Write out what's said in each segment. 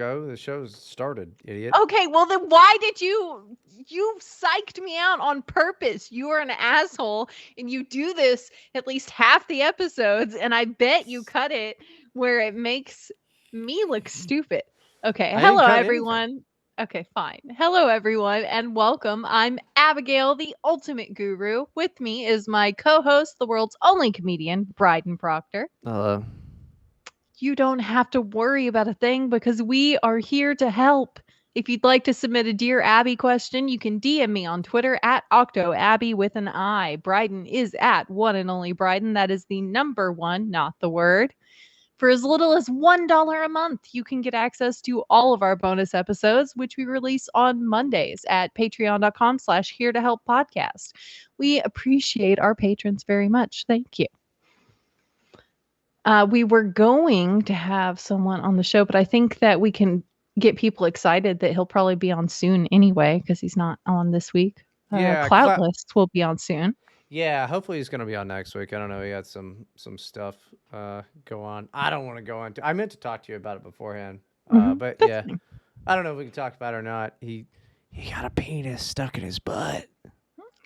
ago. The show's started, idiot. Okay, well then why did you psyched me out on purpose? You are an asshole and you do this at least half the episodes and I bet you cut it where it makes me look stupid. Okay, I didn't hello cut anything. everyone. Okay, fine. Hello everyone and welcome. I'm Abigail, the ultimate guru. With me is my co-host, the world's only comedian, Bryden Proctor. Hello. You don't have to worry about a thing because we are here to help. If you'd like to submit a Dear Abby question, you can DM me on Twitter at OctoAbby with an I. Bryden is at one and only Bryden. That is the number one, not the word. For as little as $1 a month, you can get access to all of our bonus episodes, which we release on Mondays at patreon.com/here to help podcast. We appreciate our patrons very much. Thank you. We were going to have someone on the show, but I think that we can get people excited that he'll probably be on soon anyway, because he's not on this week. Yeah, Cloudless will be on soon. Yeah, hopefully he's gonna be on next week. I don't know. He had some stuff go on. I don't want to go into. I meant to talk to you about it beforehand, but That's yeah, fine. I don't know if we can talk about it or not. He got a penis stuck in his butt.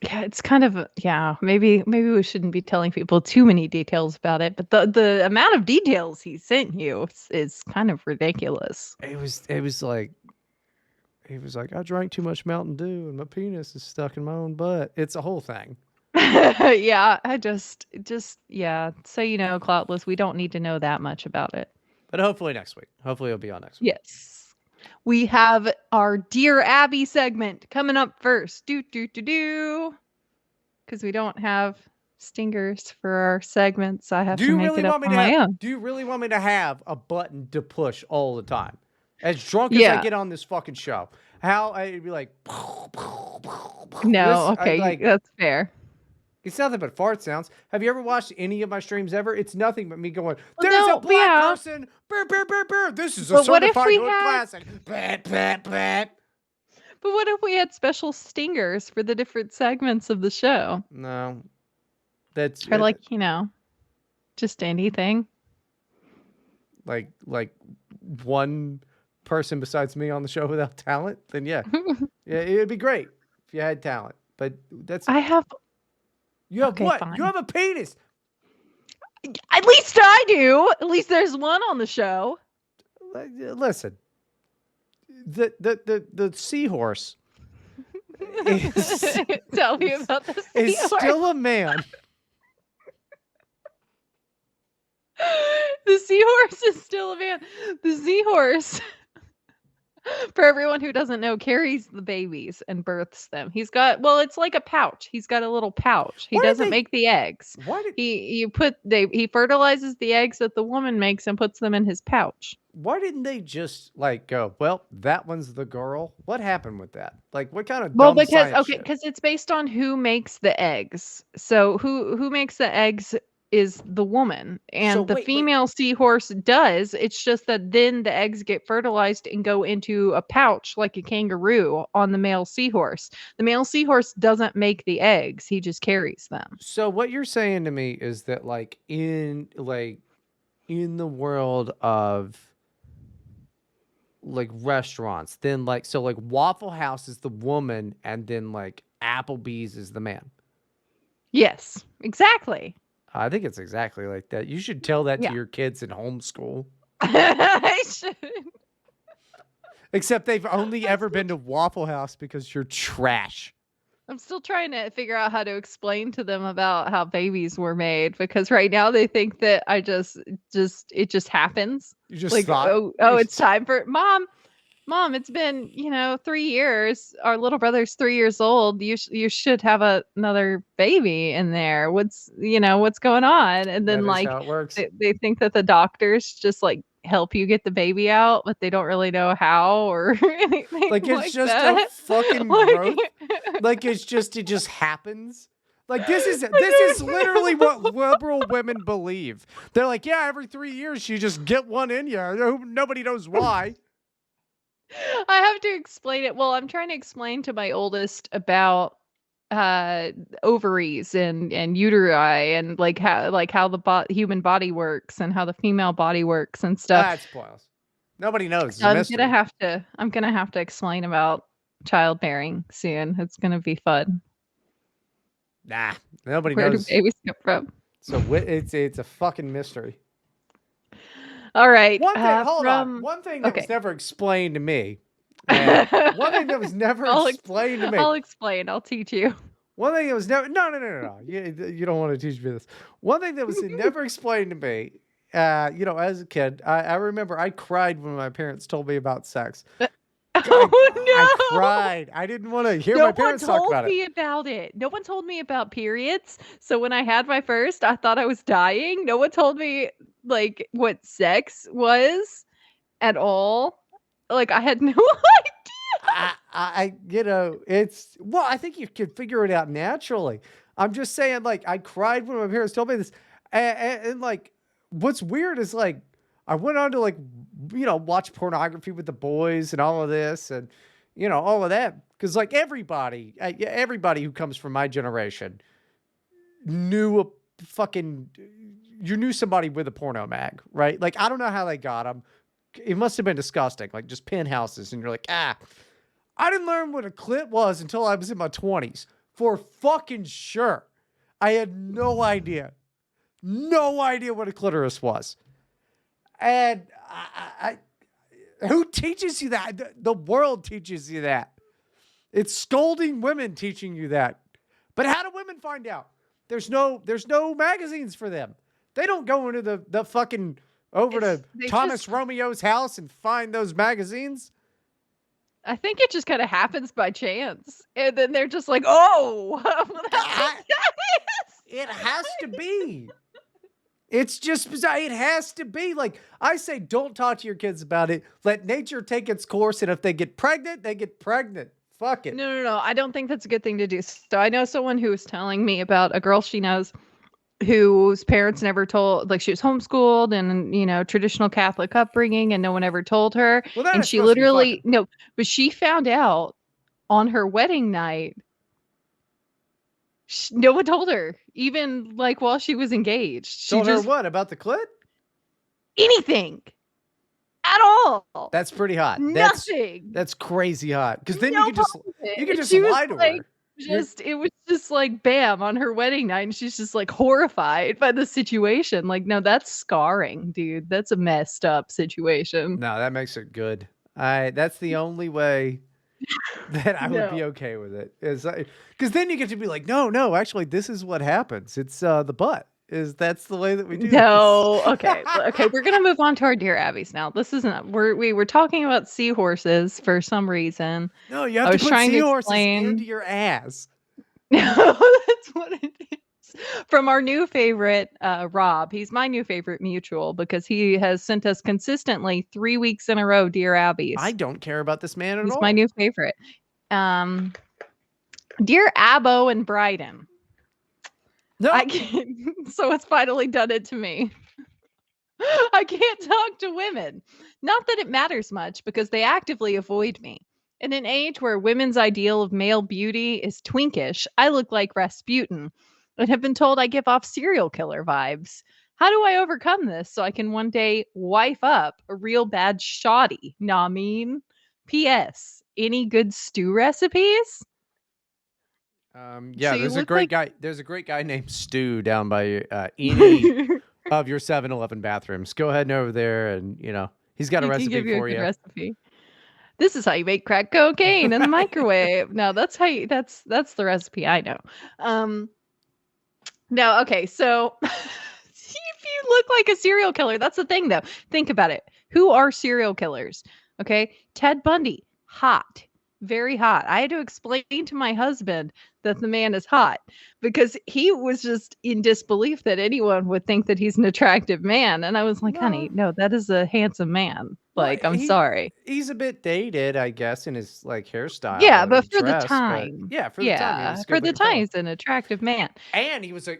Yeah, it's kind of maybe we shouldn't be telling people too many details about it, but the amount of details he sent you is kind of ridiculous. It was like he was like, I drank too much Mountain Dew and my penis is stuck in my own butt. It's a whole thing. Yeah, I just yeah. So Cloudless, we don't need to know that much about it. But hopefully next week. Hopefully he'll be on next week. Yes. We have our Dear Abby segment coming up first. Because we don't have stingers for our segments. I have to make it up on my own. Do you really want me to have a button to push all the time? As drunk as I Yeah. get on this fucking show. How I'd be like No, this, okay, that's fair. It's nothing but fart sounds. Have you ever watched any of my streams ever? It's nothing but me going, Well, there's no, a black yeah. person. Brr, brr, brr, brr. This is a But what if certified we hood had- classic. Blah, blah, blah. But what if we had special stingers for the different segments of the show? No. That's Or like, just anything. like one person besides me on the show without talent, then yeah. Yeah, it'd be great if you had talent. But that's I have you have okay, what? fine. You have a penis. At least I do. At least there's one on the show. Listen. The seahorse is, Tell me about the seahorse. is still a man. The seahorse is still a man. The seahorse, for everyone who doesn't know, carries the babies and births them. He's got, well, it's like a pouch. He's got a little pouch. He doesn't make the eggs. He fertilizes the eggs that the woman makes and puts them in his pouch. Why didn't they just go, well, that one's the girl? What happened with that? Like, what kind of dumb science shit? Because it's based on who makes the eggs. So who makes the eggs is the woman, and the female seahorse does. It's just that then the eggs get fertilized and go into a pouch like a kangaroo on the male seahorse. The male seahorse doesn't make the eggs; he just carries them. So what you're saying to me is that in the world of restaurants, then Waffle House is the woman and then Applebee's is the man. Yes, exactly. I think it's exactly like that. You should tell that to your kids in homeschool. I should. Except they've only ever been to Waffle House because you're trash. I'm still trying to figure out how to explain to them about how babies were made, because right now they think that it just happens. You just thought, it's time for Mom, it's been, 3 years. Our little brother's 3 years old. You should have another baby in there. What's going on? And then that is how it works. They think that the doctors just help you get the baby out, but they don't really know how or anything. It's just a fucking growth. It just happens. This is literally what liberal women believe. They're like, yeah, every 3 years you just get one in you. Nobody knows why. I have to explain it. Well, I'm trying to explain to my oldest about ovaries and uteri and how the human body works and how the female body works and stuff. That spoils. Nobody knows. It's So a I'm mystery. gonna have to explain about childbearing soon. It's gonna be fun. Nah, nobody Where do knows. babies come from? So it's a fucking mystery. All right. One thing, hold on. From One thing that was okay. never explained to me, and one thing that was never explained to me. I'll explain. I'll teach you. One thing that was never no. You don't want to teach me this. One thing that was never explained to me. As a kid, I remember I cried when my parents told me about sex. I Oh no! cried. I didn't want to hear No my one parents talk told about it. me about it. No one told me about periods. So when I had my first, I thought I was dying. No one told me like what sex was at all. Like I had no idea. It's well, I think you can figure it out naturally. I'm just saying, like, I cried when my parents told me this, and like, what's weird is like, I went on to like, watch pornography with the boys and all of this, and all of that, because like everybody who comes from my generation knew a fucking, you knew somebody with a porno mag, right? Like, I don't know how they got them. It must have been disgusting, like just penthouses, and you're like, ah. I didn't learn what a clit was until I was in my 20s. For fucking sure. I had no idea. No idea what a clitoris was. And who teaches you that? The world teaches you that. It's scolding women teaching you that. But how do women find out? There's no magazines for them. They don't go into the fucking over to Thomas Romeo's house and find those magazines. I think it just kind of happens by chance. And then they're just like, oh, it has to be. It's just bizarre. It has to be. Like, I say, don't talk to your kids about it. Let nature take its course. And if they get pregnant, they get pregnant. Fuck it. No. I don't think that's a good thing to do. So I know someone who was telling me about a girl she knows whose parents never told, like she was homeschooled and, traditional Catholic upbringing and no one ever told her. Well, that And is she supposed to be literally, fucking. no, but she found out on her wedding night. No one told her, even like while she was engaged. She Told her just what about the clit? anything at all. That's pretty hot. Nothing. That's crazy hot. Because then No you can just She was lie to like, her. it was just like bam on her wedding night, and she's just like horrified by the situation. Like, no, that's scarring, dude. That's a messed up situation. No, that makes it good. That's the only way that I would No. be okay with it. Is because then you get to be like, no, actually, this is what happens. It's the butt. That's the way that we do No, this. okay, we're gonna move on to our Dear Abbeys now. This isn't we were talking about seahorses for some reason. No, you have I to was put trying to seahorses explain. into your ass. No, that's what it is. From our new favorite, Rob. He's my new favorite mutual because he has sent us consistently 3 weeks in a row Dear Abbeys. I don't care about this man at all. He's my new favorite. Dear Abbo and Bryden. No. So it's finally done it to me. I can't talk to women. Not that it matters much because they actively avoid me. In an age where women's ideal of male beauty is twinkish, I look like Rasputin and have been told I give off serial killer vibes. How do I overcome this so I can one day wife up a real bad shoddy? Nah, mean. P.S. Any good stew recipes? Yeah, So there's a look great like- guy. There's a great guy named Stu down by any of your 7-Eleven bathrooms. Go ahead and over there, and he's got a He can recipe give you a for good you. recipe. This is how you make crack cocaine in the microwave. No, that's that's the recipe I know. No, okay, so if you look like a serial killer, that's the thing though. Think about it. Who are serial killers? Okay, Ted Bundy, hot, very hot. I had to explain to my husband that the man is hot because he was just in disbelief that anyone would think that he's an attractive man. And I was like, honey, no, that is a handsome man. Like, I'm sorry. He's a bit dated, I guess, in his like hairstyle. Yeah, but for dress, the time. yeah, for the time. For the time, he's an attractive man. And he was a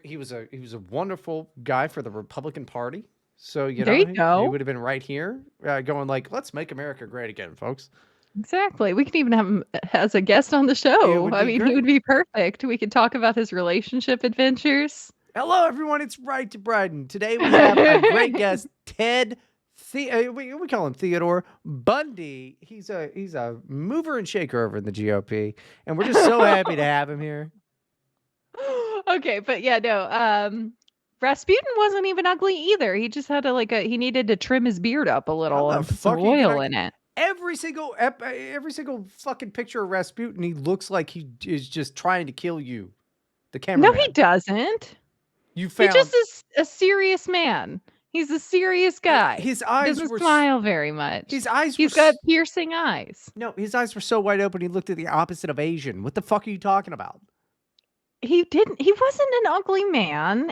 wonderful guy for the Republican Party. So There you go. He would have been right here, going like, "Let's make America great again, folks." Exactly. We can even have him as a guest on the show. I mean, he would be perfect. We could talk about his relationship adventures. Hello, everyone. It's Right to Bryden. Today we have a great guest, Ted we call him Theodore Bundy. He's a mover and shaker over in the GOP, and we're just so happy to have him here. Okay, but yeah, no. Rasputin wasn't even ugly either. He just had he needed to trim his beard up a little How and the put some fuck you oil connect in it. every single fucking picture of Rasputin? He looks like he is just trying to kill you, the No, he cameraman. doesn't. You He found just is a serious man. He's a serious guy. his He eyes doesn't were smile very much. his eyes He's were got piercing eyes. no, his eyes were so wide open. He looked at the opposite of Asian. What the fuck are you talking about? He wasn't an ugly man.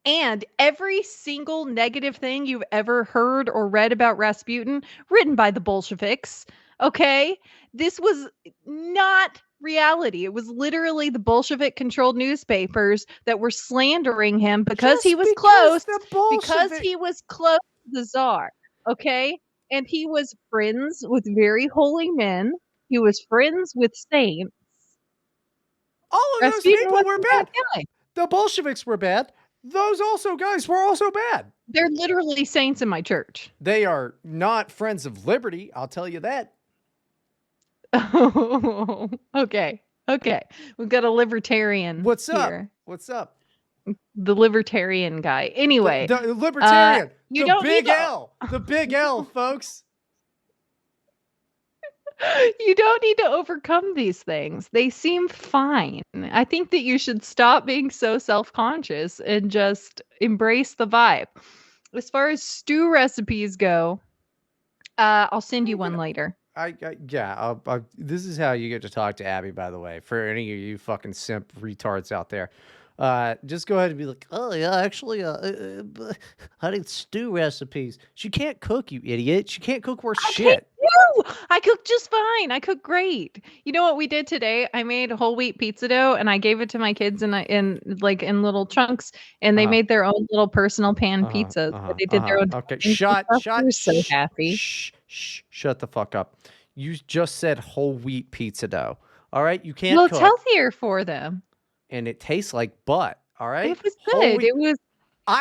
And every single negative thing you've ever heard or read about Rasputin, written by the Bolsheviks, okay? This was not reality. It was literally the Bolshevik controlled newspapers that were slandering him because he was close because he was close to the Tsar, okay? And he was friends with very holy men. He was friends with saints. All of those Rasputin people were wasn't that bad. guy. The Bolsheviks were bad. Those guys were also bad. They're literally saints in my church. They are not friends of liberty, I'll tell you that. Oh, okay. Okay. We've got a libertarian What's up? here. What's up? The libertarian guy. Anyway. The libertarian. You the don't big need to- L. The big L, folks. You don't need to overcome these things. They seem fine. I think that you should stop being so self-conscious and just embrace the vibe. As far as stew recipes go, I'll send you one later. This is how you get to talk to Abby, by the way, for any of you fucking simp retards out there. Just go ahead and be like, oh yeah, actually, I need stew recipes. She can't cook, you idiot. She can't cook worth shit. I cook just fine. I cook great. You know what we did today? I made whole wheat pizza dough and I gave it to my kids in little chunks, and they made their own little personal pan pizzas. They did their own. Okay, shut. They're so happy. Shut the fuck up. You just said whole wheat pizza dough. All right, you can't. Well, cook, it's healthier for them. and it tastes like butt. All right, It was good. It was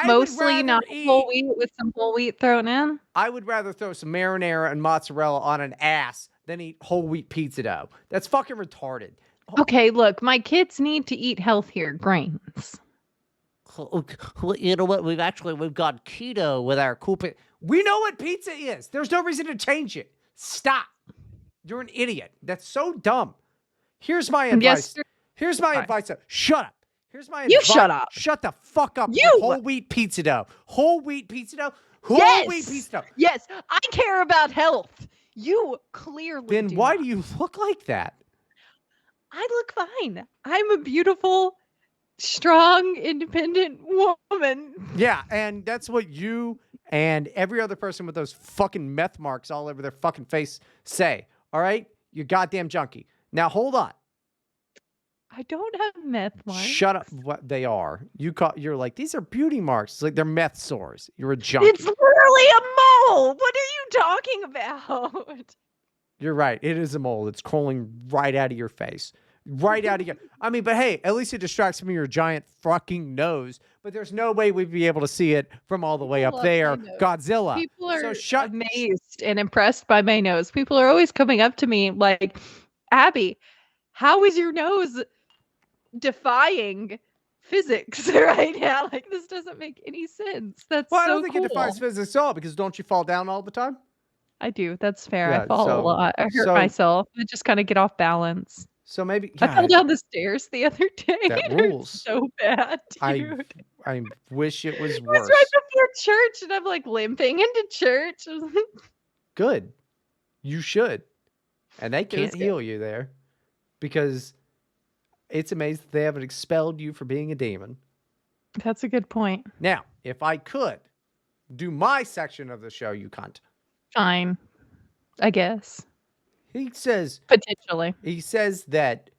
mostly not whole wheat with some whole wheat thrown in. I would rather throw some marinara and mozzarella on an ass than eat whole wheat pizza dough. That's fucking retarded. Okay, look, my kids need to eat healthier grains. You know what? We've got keto with our cool pizza. We know what pizza is. There's no reason to change it. Stop. You're an idiot. That's so dumb. Here's my advice. Here's my advice. Shut up. Here's my advice. You shut up. Shut the fuck up. You whole wheat pizza dough. Whole wheat pizza dough. Whole wheat pizza dough. Yes, I care about health. You clearly Then why do you look like that? I look fine. I'm a beautiful, strong, independent woman. Yeah, and that's what you and every other person with those fucking meth marks all over their fucking face say. All right? You goddamn junkie. Now hold on. I don't have meth marks. Shut up. What they are. You're like, these are beauty marks. It's like they're meth sores. You're a junkie. It's literally a mole. What are you talking about? You're right. It is a mole. It's crawling right out of your face. Right out of your... I mean, but hey, at least it distracts from your giant fucking nose. But there's no way we'd be able to see it from all the way up there. Godzilla. People are amazed and impressed by my nose. People are always coming up to me like, Abby, how is your nose defying physics right now? Like, this doesn't make any sense. That's well, so I don't think cool. it defies physics at all, because don't you fall down all the time? I do. That's fair. Yeah, I fall a lot. I hurt myself. I just kind of get off balance. So maybe I fell down the stairs the other day. That rules. So bad, dude. I wish it was It worse. was right before church, and I'm like limping into church. Good. You should. And they can't heal you there, because it's amazing they haven't expelled you for being a demon. That's a good point. Now, if I could do my section of the show, you cunt. Fine. I guess. He says... Potentially. He says that,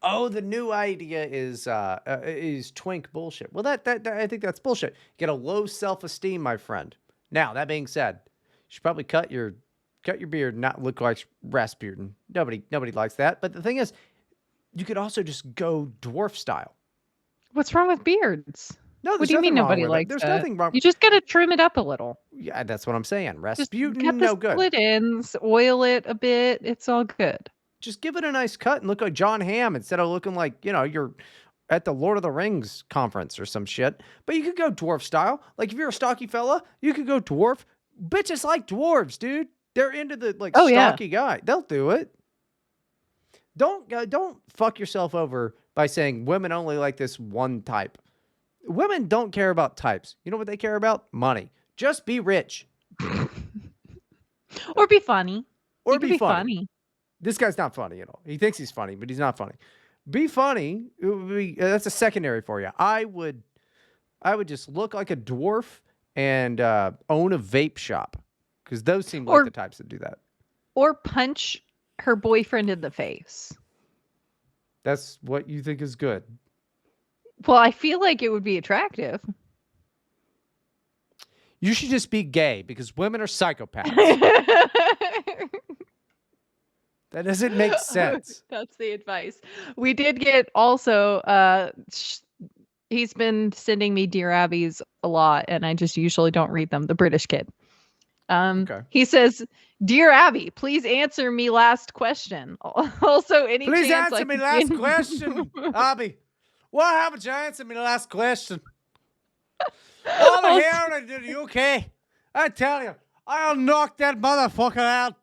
oh, the new idea is twink bullshit. Well, that I think that's bullshit. You get a low self-esteem, my friend. Now, that being said, you should probably cut your beard and not look like Rasputin. Nobody likes that. But the thing is, you could also just go dwarf style. What's wrong with beards? No, What there's do you mean nothing wrong nobody with it. likes There's that? nothing wrong. You just gotta trim it up a little. Yeah, that's what I'm saying. Just Rasputin, cut the no good. split ends, oil it a bit. It's all good. Just give it a nice cut and look like John Hamm instead of looking like, you're at the Lord of the Rings conference or some shit. But you could go dwarf style. Like if you're a stocky fella, you could go dwarf. Bitches like dwarves, dude. They're into the Oh, yeah. stocky guy. They'll do it. Don't fuck yourself over by saying women only like this one type. Women don't care about types. You know what they care about? Money. Just be rich. Or be funny. Or You could be be funny. funny. This guy's not funny at all. He thinks he's funny, but he's not funny. Be funny. That's a secondary for you. I would just look like a dwarf and own a vape shop because those seem like Or the types that do that. or punch her boyfriend in the face. That's what you think is good. Well, I feel like it would be attractive. You should just be gay because women are psychopaths. That doesn't make sense. That's the advice. We did get also he's been sending me Dear Abby's a lot, and I just usually don't read them. The British kid. Okay. He says, "Dear Abby, please answer me last question. Also, any Please chance answer me last question, Abby. What happened to answer me last question? Over here in the UK, I tell you, I'll knock that motherfucker out."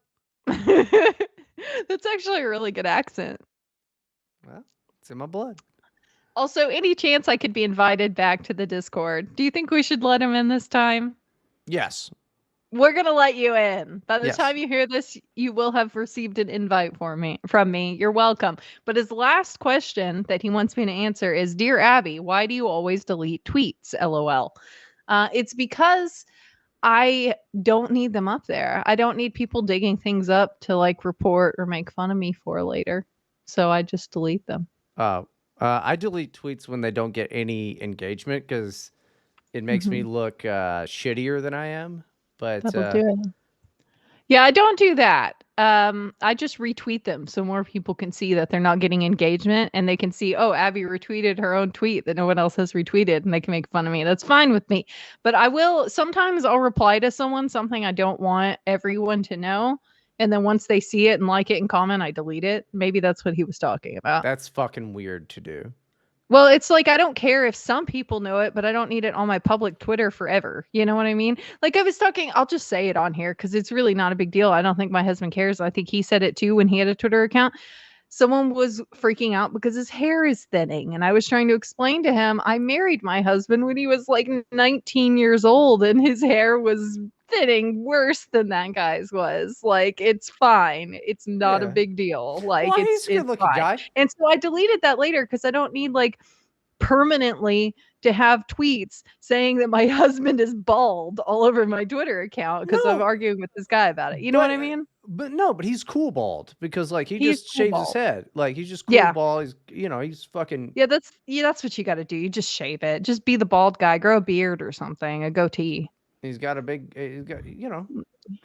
That's actually a really good accent. Well, it's in my blood. Also, any chance I could be invited back to the Discord? Do you think we should let him in this time? Yes. We're gonna let you in. By the Yes. time you hear this, you will have received an invite from me. You're welcome. But his last question that he wants me to answer is, "Dear Abby, why do you always delete tweets? LOL." It's because I don't need them up there. I don't need people digging things up to like report or make fun of me for later. So I just delete them. I delete tweets when they don't get any engagement because it makes me look shittier than I am. But That'll do it. Yeah, I don't do that. I just retweet them so more people can see that they're not getting engagement, and they can see, oh, Abby retweeted her own tweet that no one else has retweeted, and they can make fun of me. That's fine with me. But sometimes I'll reply to someone something I don't want everyone to know. And then once they see it and like it and comment, I delete it. Maybe that's what he was talking about. That's fucking weird to do. Well, it's like I don't care if some people know it, but I don't need it on my public Twitter forever. You know what I mean? Like I was talking, I'll just say it on here because it's really not a big deal. I don't think my husband cares. I think he said it too when he had a Twitter account. Someone was freaking out because his hair is thinning. And I was trying to explain to him, I married my husband when he was like 19 years old and his hair was thinning worse than that guy's was. Like, it's fine. It's not a big deal. Like, well, it's he's a good-looking fine. guy. And so I deleted that later because I don't need like permanently to have tweets saying that my husband is bald all over my Twitter account because I'm arguing with this guy about it. You know what I mean? But he's cool bald because like he's just cool shaves bald. his head. Like he's just cool bald. He's he's fucking that's what you got to do. You just shave it. Just be the bald guy. Grow a beard or something. A goatee. He's got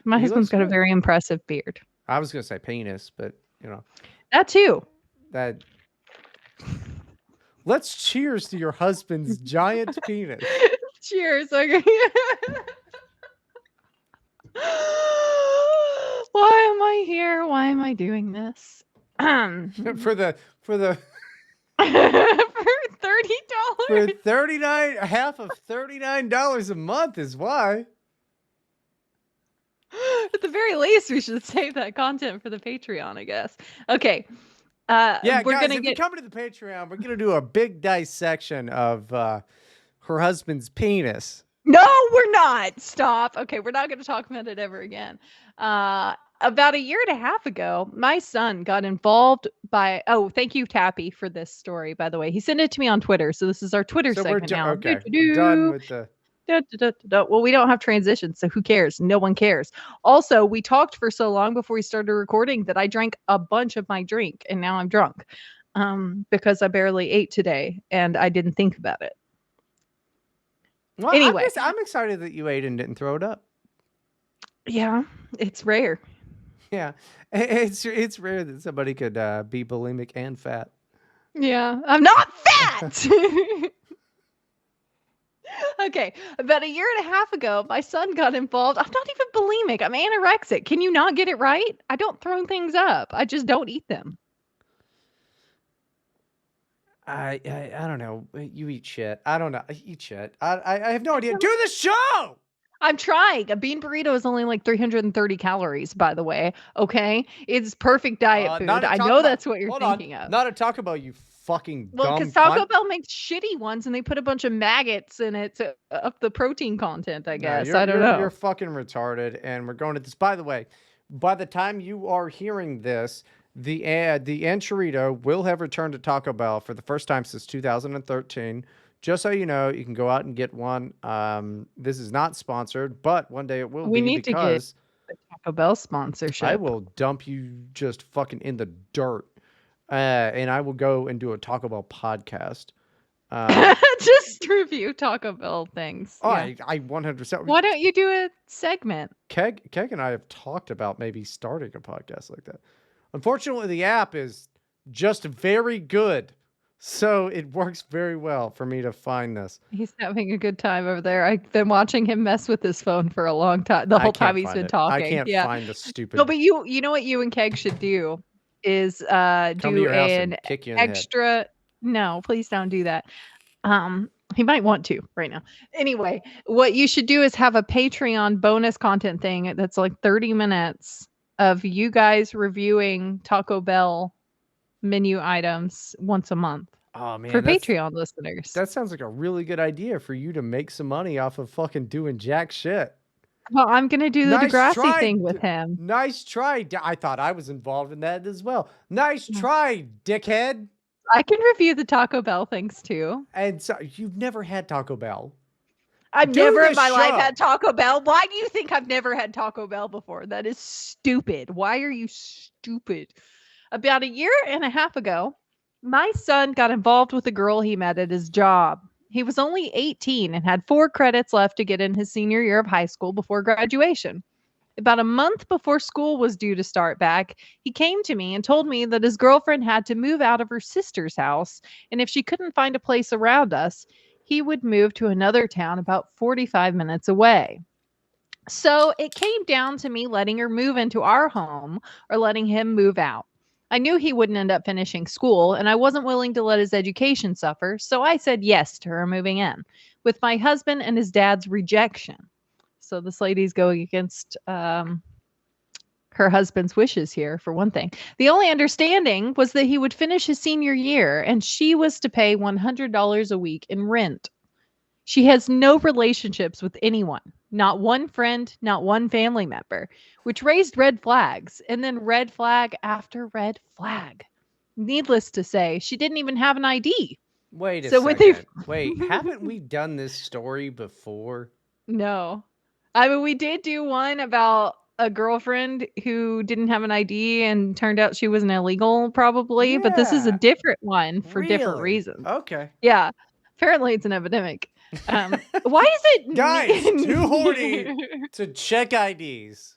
My husband's got a very impressive beard. I was gonna say penis, but that too. That. Let's cheers to your husband's giant penis. Cheers. Okay. Why am I here? Why am I doing this? for the for $30. For half of $39 a month is why. At the very least, we should save that content for the Patreon, I guess. Okay. Yeah, guys, if you come to the Patreon, we're gonna do a big dissection of her husband's penis. No, we're not. Stop. Okay, we're not going to talk about it ever again. About a year and a half ago, my son got involved by. Oh, thank you, Tappy, for this story. By the way, he sent it to me on Twitter, so this is our Twitter segment now. Okay, we're done with the. Well, we don't have transitions, so who cares? No one cares. Also, we talked for so long before we started recording that I drank a bunch of my drink, and now I'm drunk because I barely ate today, and I didn't think about it. Well, anyway, I'm excited that you ate and didn't throw it up. Yeah, it's rare. Yeah, it's rare that somebody could be bulimic and fat. Yeah, I'm not fat. Okay, about a year and a half ago, my son got involved. I'm not even bulimic. I'm anorexic. Can you not get it right? I don't throw things up. I just don't eat them. I don't know. You eat shit. I don't know. I eat shit. I have no idea. Do the show. I'm trying. A bean burrito is only like 330 calories, by the way. Okay, it's perfect diet Not food. a I Taco know Bell. that's what you're Hold on. thinking of. Not a Taco Bell. You fucking Well, because dumb Taco cunt. Bell makes shitty ones, and they put a bunch of maggots in it to up the protein content. I No, guess I don't know. you're fucking retarded, and we're going to this. By the way, by the time you are hearing this, the Enchilada will have returned to Taco Bell for the first time since 2013. Just so you know, you can go out and get one. This is not sponsored, but one day it will We be need to get because a Taco Bell I sponsorship. will dump you just fucking in the dirt, and I will go and do a Taco Bell podcast. Just review Taco Bell things. Oh, Yeah. I 100%. Why don't you do a segment? Keg and I have talked about maybe starting a podcast like that. Unfortunately, the app is just very good, so it works very well for me to find this. He's having a good time over there. I've been watching him mess with his phone for a long time. The I whole time can't he's find been it. I talking. can't Yeah. find the stupid. No, but you know what you and Keg should do is Come to do your house an and kick you in the head. extra. No, please don't do that. He might want to right now. Anyway, what you should do is have a Patreon bonus content thing that's like 30 minutes of you guys reviewing Taco Bell menu items once a month Oh man, for Patreon listeners. that sounds like a really good idea for you to make some money off of fucking doing jack shit. Well, I'm gonna do the Nice Degrassi try, thing with him. Nice try. I thought I was involved in that as well. Nice Yeah. try, dickhead. I can review the Taco Bell things too. And so you've never had Taco Bell. I've Do never in the my life show. had Taco Bell. Why do you think I've never had Taco Bell before? That is stupid. Why are you stupid? About a year and a half ago, my son got involved with a girl he met at his job. He was only 18 and had 4 credits left to get in his senior year of high school before graduation. About a month before school was due to start back, he came to me and told me that his girlfriend had to move out of her sister's house, and if she couldn't find a place around us, he would move to another town about 45 minutes away. So it came down to me letting her move into our home or letting him move out. I knew he wouldn't end up finishing school, and I wasn't willing to let his education suffer, so I said yes to her moving in, with my husband and his dad's rejection. So this lady's going against her husband's wishes here, for one thing. The only understanding was that he would finish his senior year, and she was to pay $100 a week in rent. She has no relationships with anyone, not one friend, not one family member, which raised red flags, and then red flag after red flag. Needless to say, she didn't even have an ID. Wait a So when second. Wait, haven't we done this story before? No. I mean, we did do one about a girlfriend who didn't have an ID and turned out she was an illegal, probably, but this is a Yeah. different one for different Really? reasons. Okay. Yeah. Apparently it's an epidemic. Why is it Guys, too horny to check IDs.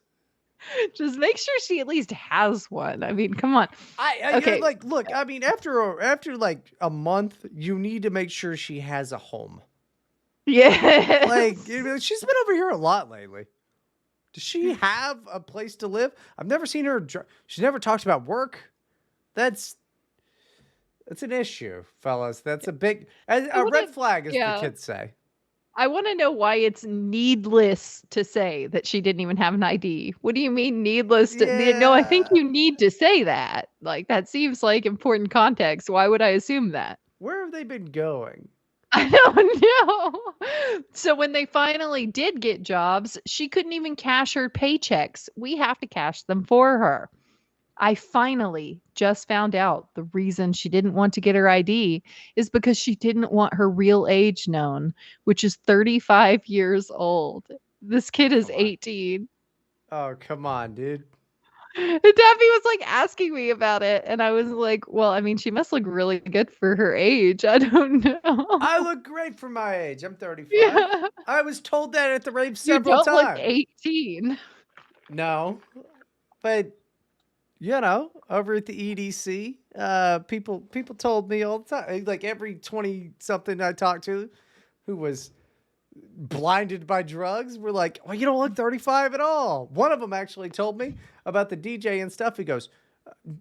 Just make sure she at least has one. I mean, come on. Okay. Like, look, I mean, after like a month, you need to make sure she has a home. Yeah. Like, she's been over here a lot lately. Does she have a place to live? I've never seen her. She never talks about work. That's an issue, fellas. That's a big a red flag, as the kids say. I want to know why it's needless to say that she didn't even have an ID. What do you mean needless to? No, I think you need to say that. Like, that seems like important context. Why would I assume that? Where have they been going? I don't know. So when they finally did get jobs, she couldn't even cash her paychecks. We have to cash them for her. I finally just found out the reason she didn't want to get her ID is because she didn't want her real age known, which is 35 years old. This kid is 18. Oh, come on, dude. And Daffy was like asking me about it, and I was like, well, I mean, she must look really good for her age. I don't know. I look great for my age. I'm 35. Yeah. I was told that at the rave several You don't times. look 18. No, but you know, over at the EDC, people told me all the time, like every 20 something I talked to, who was blinded by drugs. We're like, well, you don't look 35 at all. One of them actually told me about the DJ and stuff. He goes,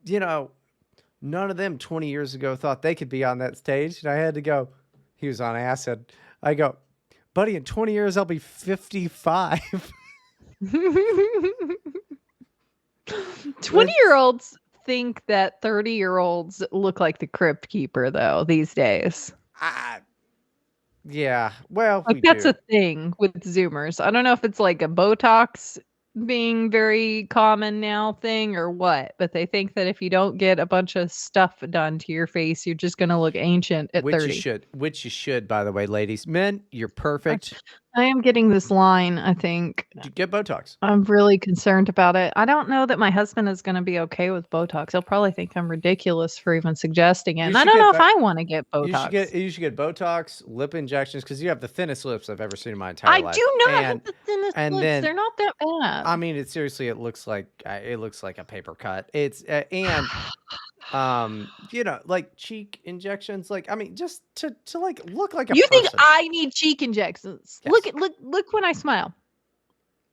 you know, none of them 20 years ago thought they could be on that stage. And I had to go, he was on acid. I go, buddy, in 20 years, I'll be 55. 20-year-olds think that 30-year-olds look like the Crypt Keeper, though, these days. Yeah, well, like that's a thing with Zoomers. I don't know if it's like a Botox being very common now thing or what, but they think that if you don't get a bunch of stuff done to your face, you're just going to look ancient at 30. Which you should, by the way, ladies. Men, you're perfect. I am getting this line, I think. Get Botox. I'm really concerned about it. I don't know that my husband is going to be okay with Botox. He'll probably think I'm ridiculous for even suggesting it. And I don't know if I want to get Botox. You should get Botox, lip injections, because you have the thinnest lips I've ever seen in my entire life. I do not have the thinnest lips. They're not that bad. I mean, it looks like a paper cut. It's you know, like cheek injections. Like, I mean, just to like look like a person. You think I need cheek injections? Yes. Look when I smile.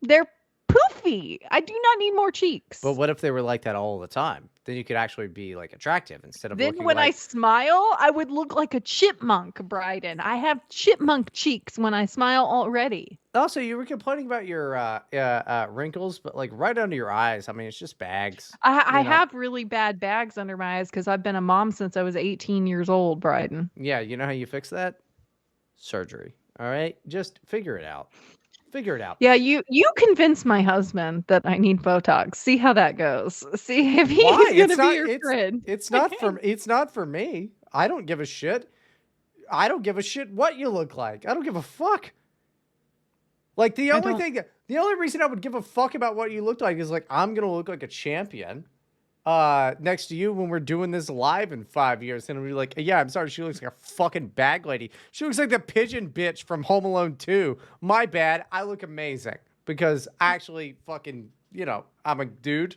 They're poofy. I do not need more cheeks. But what if they were like that all the time? Then you could actually be like attractive instead of. Then when I smile, I would look like a chipmunk, Bryden. I have chipmunk cheeks when I smile already. Also, you were complaining about your wrinkles, but like right under your eyes. I mean, it's just bags. I have really bad bags under my eyes because I've been a mom since I was 18 years old, Bryden. Yeah, you know how you fix that? Surgery. All right, just figure it out. Figure it out. Yeah, you convince my husband that I need Botox. See how that goes. See if he's gonna be your friend. It's not for me. I don't give a shit. I don't give a shit what you look like. I don't give a fuck. Like the only reason I would give a fuck about what you look like is like I'm gonna look like a champion next to you when we're doing this live in 5 years, and we'll be like, yeah, I'm sorry, she looks like a fucking bag lady. She looks like the pigeon bitch from Home Alone 2. My bad. I look amazing because I actually fucking, you know, I'm a dude.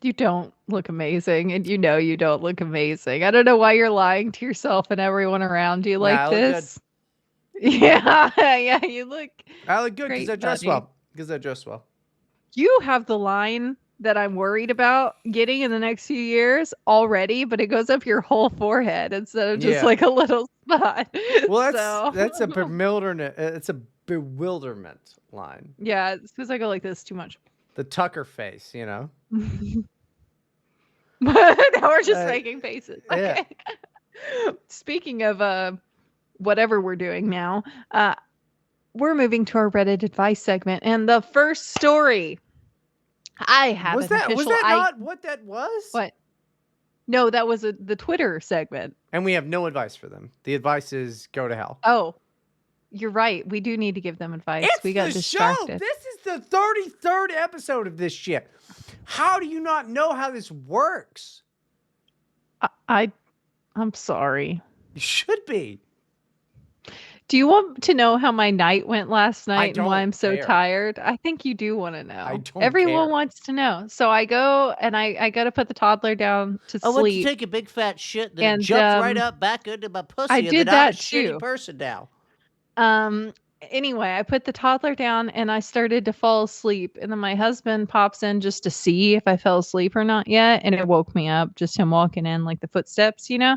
You don't look amazing, and you know you don't look amazing. I don't know why you're lying to yourself and everyone around you like this. Yeah, you look. I look good because I dress well. Because I dress well. You have the line that I'm worried about getting in the next few years already, but it goes up your whole forehead instead of just like a little spot. Well, that's a bewilderment. It's a bewilderment line. Yeah, it's because I go like this too much. The Tucker face, you know. Now we're just making faces. Okay. Yeah. Speaking of whatever we're doing now, we're moving to our Reddit advice segment, and the first story I have was that not what that was? What? No, that was the Twitter segment. And we have no advice for them. The advice is go to hell. Oh, you're right. We do need to give them advice. We got distracted. This is the 33rd episode of this shit. How do you not know how this works? I'm sorry. You should be. Do you want to know how my night went last night and why I'm so tired? I think you do want to know. Everyone wants to know. So I go and I got to put the toddler down to sleep. I want to take a big fat shit that jumps right up back into my pussy. I did that too. I'm a shitty person now. Anyway, I put the toddler down and I started to fall asleep. And then my husband pops in just to see if I fell asleep or not yet. And it woke me up, just him walking in, like the footsteps, you know?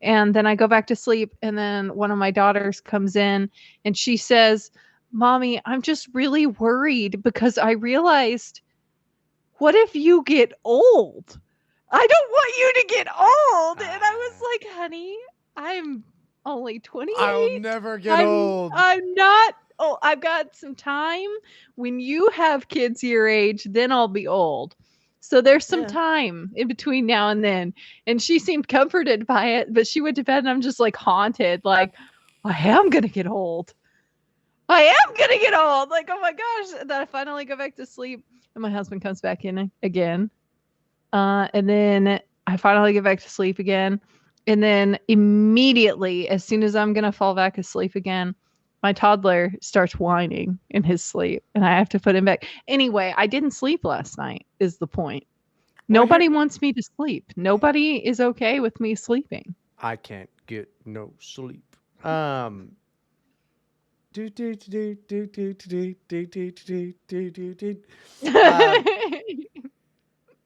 And then I go back to sleep. And then one of my daughters comes in and she says, Mommy, I'm just really worried because I realized, what if you get old? I don't want you to get old. And I was like, honey, I'm only 28. I'll never get old. I'm not. Oh, I've got some time. When you have kids your age, then I'll be old. So there's some time in between now and then. And she seemed comforted by it, but she went to bed and I'm just like haunted. Like, I am going to get old. I am going to get old. Like, oh my gosh. And then I finally go back to sleep and my husband comes back in again. And then I finally get back to sleep again. And then immediately, as soon as I'm going to fall back asleep again, my toddler starts whining in his sleep and I have to put him back. Anyway, I didn't sleep last night is the point. Nobody wants me to sleep. Nobody is okay with me sleeping. I can't get no sleep. Do do do do do do do do do do do do. Um,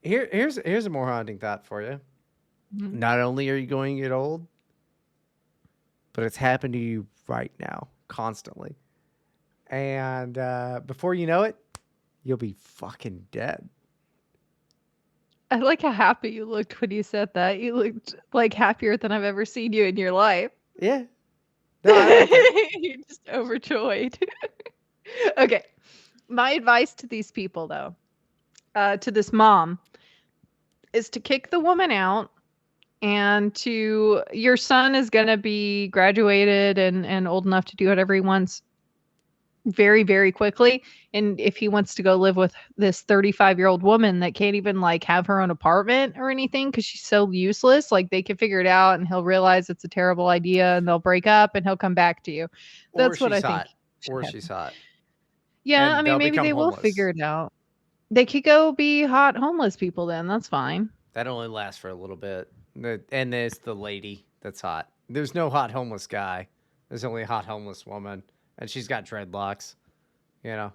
here's a more haunting thought for you. Mhm. Not only are you going to get old, but it's happened to you right now, constantly. And before you know it, you'll be fucking dead. I like how happy you looked when you said that. You looked like happier than I've ever seen you in your life. Yeah. No, I like it. You're just overjoyed. Okay. My advice to these people, though, to this mom, is to kick the woman out and to your son is going to be graduated and old enough to do whatever he wants very, very quickly. And if he wants to go live with this 35-year-old woman that can't even like have her own apartment or anything because she's so useless, like they can figure it out and he'll realize it's a terrible idea and they'll break up and he'll come back to you. Or That's what I she's think hot. should Or happen. she's hot. Yeah, I And mean, they'll maybe become they will homeless. figure it out. They could go be hot homeless people then. That's fine. That only lasts for a little bit. And there's the lady that's hot. There's no hot homeless guy. There's only a hot homeless woman. And she's got dreadlocks. You know?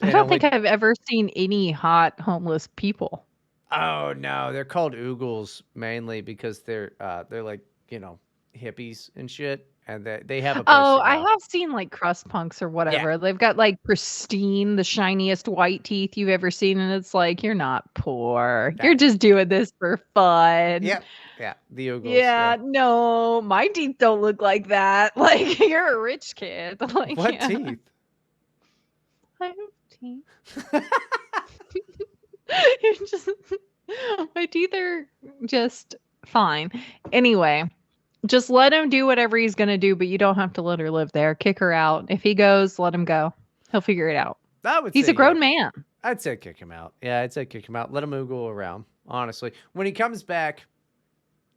I And don't only. think I've ever seen any hot homeless people. Oh, no. They're called oogles mainly because they're like, hippies and shit. And they have a place Oh, to I go. have seen like crust punks or Yeah. whatever. They've got like pristine, the shiniest white teeth you've ever seen, and it's like you're not poor. You're That, just doing this for fun. yep. Yeah. The oogles. Yeah, no, my teeth don't look like that. Like you're a rich kid. Like What yeah, teeth? I have teeth. You're just my teeth are just fine. Anyway. Just let him do whatever he's going to do, but you don't have to let her live there. Kick her out. If he goes, let him go. He'll figure it out. I would He's say, a grown yeah. man. I'd say kick him out. Yeah, I'd say kick him out. Let him oogle around, honestly. When he comes back,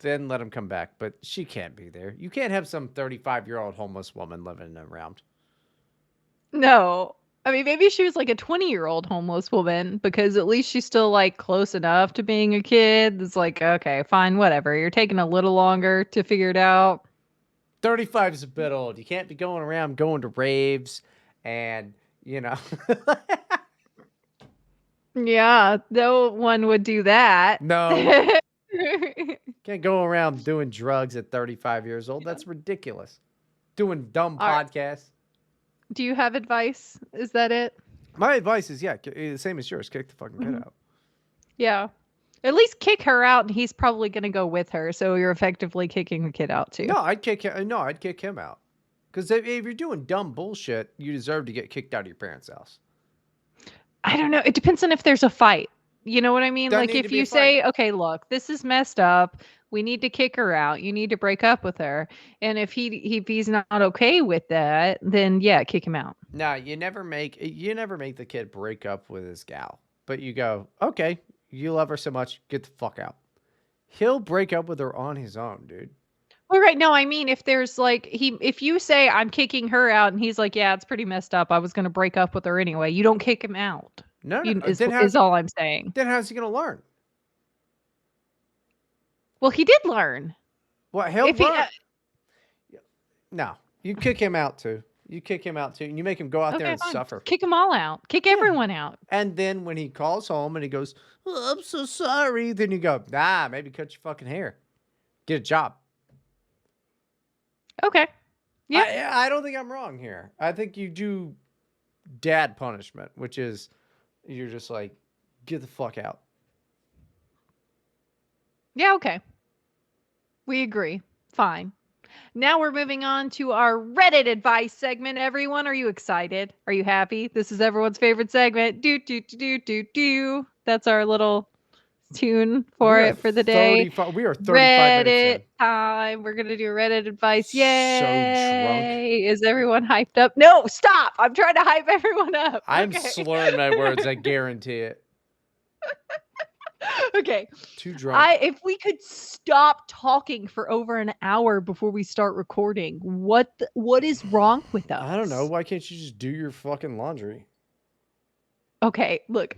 then let him come back. But she can't be there. You can't have some 35-year-old homeless woman living around. No. I mean, maybe she was like a 20-year-old homeless woman because at least she's still like close enough to being a kid. It's like, okay, fine, whatever. You're taking a little longer to figure it out. 35 is a bit old. You can't be going around going to raves and, Yeah, no one would do that. No. Can't go around doing drugs at 35 years old. That's ridiculous. Doing dumb All right. podcasts. Do you have advice? Is that it? My advice is, the same as yours. Kick the fucking kid out. Yeah. At least kick her out, and he's probably going to go with her. So you're effectively kicking the kid out too. No, I'd kick him out. Because if you're doing dumb bullshit, you deserve to get kicked out of your parents' house. I don't know. It depends on if there's a fight. You know what I mean? Doesn't Like need if to be you a say, fight. okay, look, this is messed up. We need to kick her out. You need to break up with her. And if he's not okay with that, then yeah, kick him out. No, you never make the kid break up with his gal. But you go, okay, you love her so much, get the fuck out. He'll break up with her on his own, dude. Well, right. No, I mean, if there's like if you say I'm kicking her out and he's like, yeah, it's pretty messed up. I was going to break up with her anyway. You don't kick him out. No. Is all I'm saying. Then how's he going to learn? Well, he did learn. Well, he'll learn. No, you kick him out too. And you make him go out there and fine. suffer. Kick them all out. Kick everyone out. And then when he calls home and he goes, oh, I'm so sorry. Then you go, maybe cut your fucking hair. Get a job. Okay. Yeah. I don't think I'm wrong here. I think you do dad punishment, which is you're just like, get the fuck out. Yeah, okay. We agree. Fine. Now we're moving on to our Reddit advice segment. Everyone, are you excited? Are you happy? This is everyone's favorite segment. Do do do do do. That's our little tune for the day. We are 35 Reddit minutes in. time. We're gonna do Reddit advice. Yay! So drunk. Is everyone hyped up? No, stop! I'm trying to hype everyone up. I'm slurring my words. I guarantee it. Okay. Too drunk. If we could stop talking for over an hour before we start recording, what is wrong with us? I don't know. Why can't you just do your fucking laundry? Okay, look,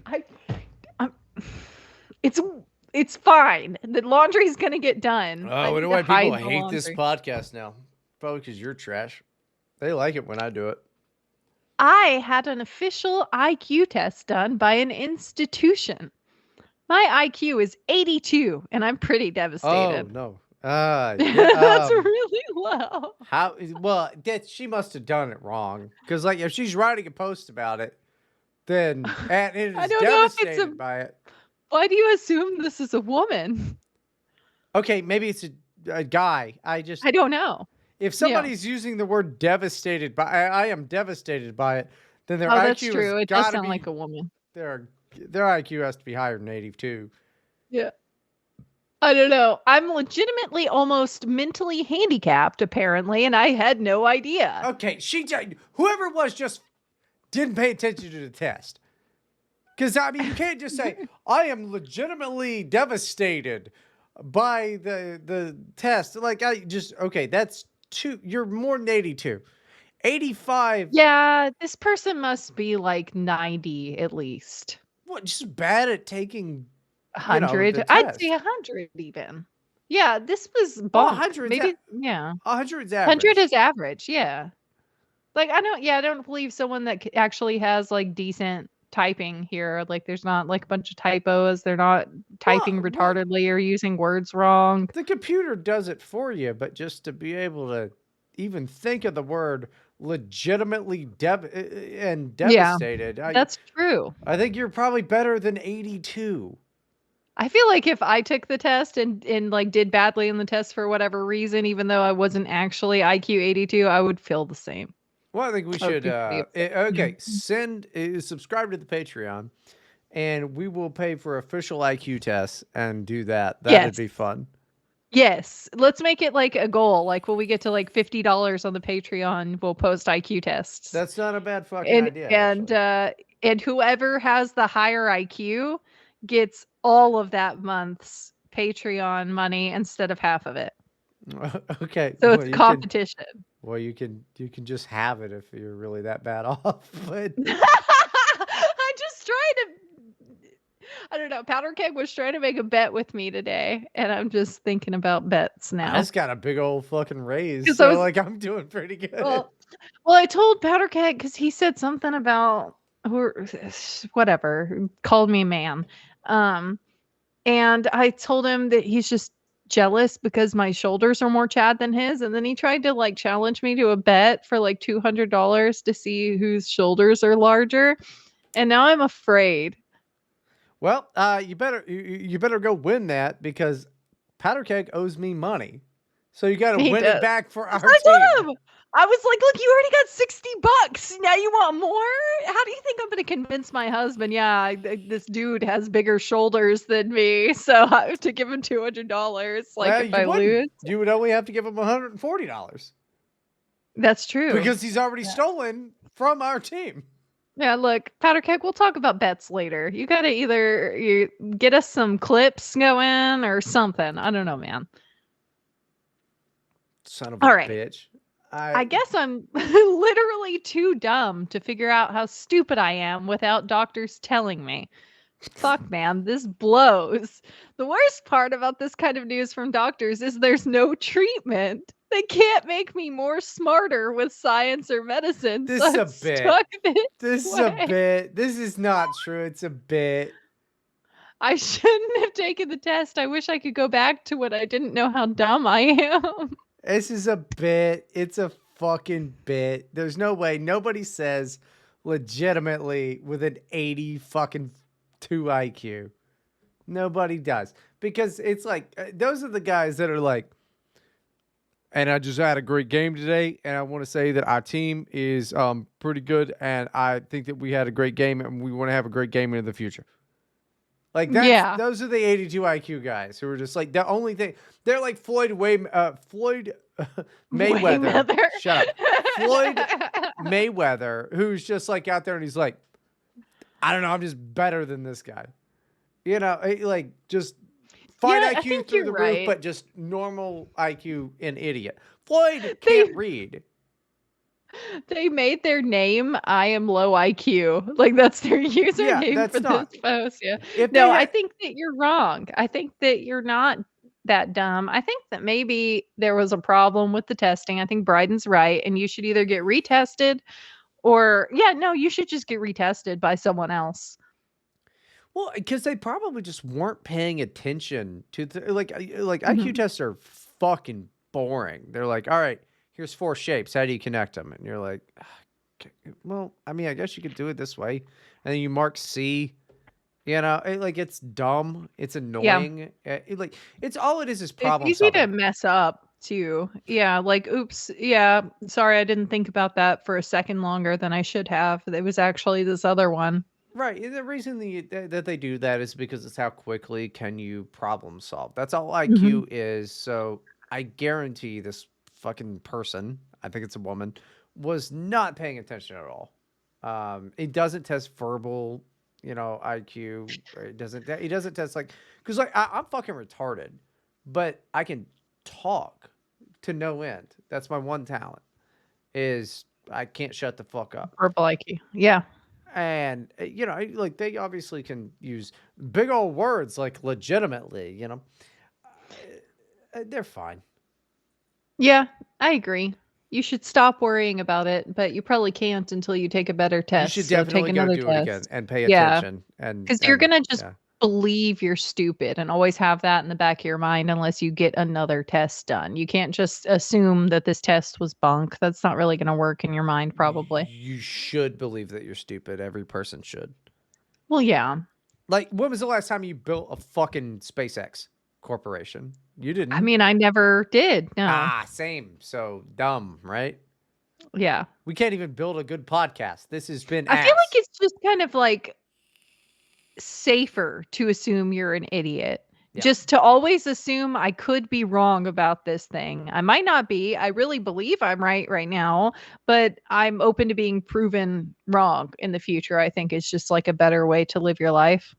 it's fine. The laundry's gonna get done. Oh, why do people hate this podcast now? Probably because you're trash. They like it when I do it. I had an official IQ test done by an institution. My IQ is 82, and I'm pretty Oh devastated. no. That's really low. How? Well, that she must have done it wrong. Because like, if she's writing a post about it, then and it I is don't know if it's devastated by it. Why do you assume this is a woman? Okay, maybe it's a guy. I don't know. If Yeah. somebody's using the word devastated by, I am devastated by it, then their Oh, that's IQ true. has It does got to sound be like a woman. their IQ has to be higher than 82. Yeah. I don't know. I'm legitimately almost mentally handicapped, apparently, and I had no idea. Okay, whoever it was just didn't pay attention to the test. Because, I mean, you can't just say, I am legitimately devastated by the test. Like, okay, that's you're more than 82. 85. Yeah, this person must be like 90 at least. What, just bad at taking, 100. the I'd say test. 100 even. Yeah, this was Oh, bunk. 100 Maybe, yeah. 100's 100 average. is average, yeah. Like, I don't believe someone that actually has, like, decent typing here. Like, there's not, like, a bunch of typos. They're not typing Well, retardedly or using words wrong. the computer does it for you, but just to be able to even think of the word legitimately and devastated, That's true. I think you're probably better than 82. I feel like if I took the test and like, did badly in the test for whatever reason, even though I wasn't actually IQ 82, I would feel the same. Well, I think we I would should, be pretty upset. okay, subscribe to the Patreon, and we will pay for official IQ tests and do that. That'd Yes. be fun. Yes. Let's make it like a goal. Like, when we get to like $50 on the Patreon, we'll post IQ tests. That's not a bad fucking idea. And whoever has the higher IQ gets all of that month's Patreon money instead of half of it. Okay. So it's competition. You can just have it if you're really that bad off. But I'm just trying to. I don't know. Powder Keg was trying to make a bet with me today, and I'm just thinking about bets now. I just got a big old fucking raise, 'Cause so like I'm doing pretty good. Well, I told Powder Keg because he said something about whatever, called me man. And I told him that he's just jealous because my shoulders are more Chad than his. And then he tried to like challenge me to a bet for like $200 to see whose shoulders are larger. And now I'm afraid. Well, you better go win that because Powder Keg owes me money, so you got to win it back for our team. I was like, look, you already got $60. Now you want more? How do you think I'm going to convince my husband? Yeah, this dude has bigger shoulders than me, so I have to give him $200. Like, if I lose, you would only have to give him $140. That's true. Because he's already stolen from our team. Yeah, look, Powder Keg, we'll talk about bets later. You got to either get us some clips going or something. I don't know, man. Son of a bitch. I guess I'm literally too dumb to figure out how stupid I am without doctors telling me. Fuck, man, this blows. The worst part about this kind of news from doctors is there's no treatment. They can't make me more smarter with science or medicine. This is a bit. This is a bit. This is not true. It's a bit. I shouldn't have taken the test. I wish I could go back to when I didn't know how dumb I am. This is a bit. It's a fucking bit. There's no way. Nobody says legitimately with an 80 fucking 2 IQ. Nobody does. Because it's like, those are the guys that are like, and I just had a great game today, and I want to say that our team is pretty good, and I think that we had a great game, and we want to have a great game in the future. Like that. Those are the 82 IQ guys who are just like the only thing. They're like Floyd Mayweather. Shut up. Floyd Mayweather, who's just like out there and he's like, I don't know, I'm just better than this guy. You know, like just fine IQ through the roof, but just normal IQ an idiot. Floyd can't read. They made their name I am low IQ. Like that's their username for this post. Yeah. I think that you're wrong. I think that you're not that dumb. I think that maybe there was a problem with the testing. I think Bryden's right, and you should either get retested or yeah, no, you should just get retested by someone else. Well, because they probably just weren't paying attention to like IQ Mhm. tests are fucking boring. They're like, all right, here's 4 shapes. How do you connect them? And you're like, "Ah, well, I mean, I guess you could do it this way. And then you mark C. Like it's dumb. It's Yeah. annoying. Like it's all it is It's problem easy to solving. mess up too. Yeah, like, "Oops, yeah, sorry, I didn't think about that for a second longer than I should have. It was actually this other one." Right. And the reason that they do that is because it's how quickly can you problem solve. That's all IQ Mhm. is. So I guarantee this fucking person, I think it's a woman, was not paying attention at all. It doesn't test verbal, IQ. Or it doesn't test like, because like I'm fucking retarded, but I can talk to no end. That's my one talent is I can't shut the fuck up. Purple IQ. Yeah. And, like they obviously can use big old words like legitimately, they're fine. Yeah, I agree. You should stop worrying about it, but you probably can't until you take a better You should test, so take definitely go another do it again test. and pay Yeah, attention because 'cause you're and gonna just yeah. believe you're stupid and always have that in the back of your mind unless you get another test done. You can't just assume that this test was bunk. That's not really gonna work in your mind probably. You should believe that you're stupid. Every person should. Well, yeah. Like, when was the last time you built a fucking SpaceX corporation? You I didn't. mean, I never did, no. Ah, same. So dumb, right? Yeah. We can't even build a good podcast. This has been I feel like ass. it's just kind of, like, safer to assume you're an idiot. Yeah. Just to always assume I could be wrong about this thing. I might not be. I really believe I'm right now, but I'm open to being proven wrong in the future. I think it's just like a better way to live your life.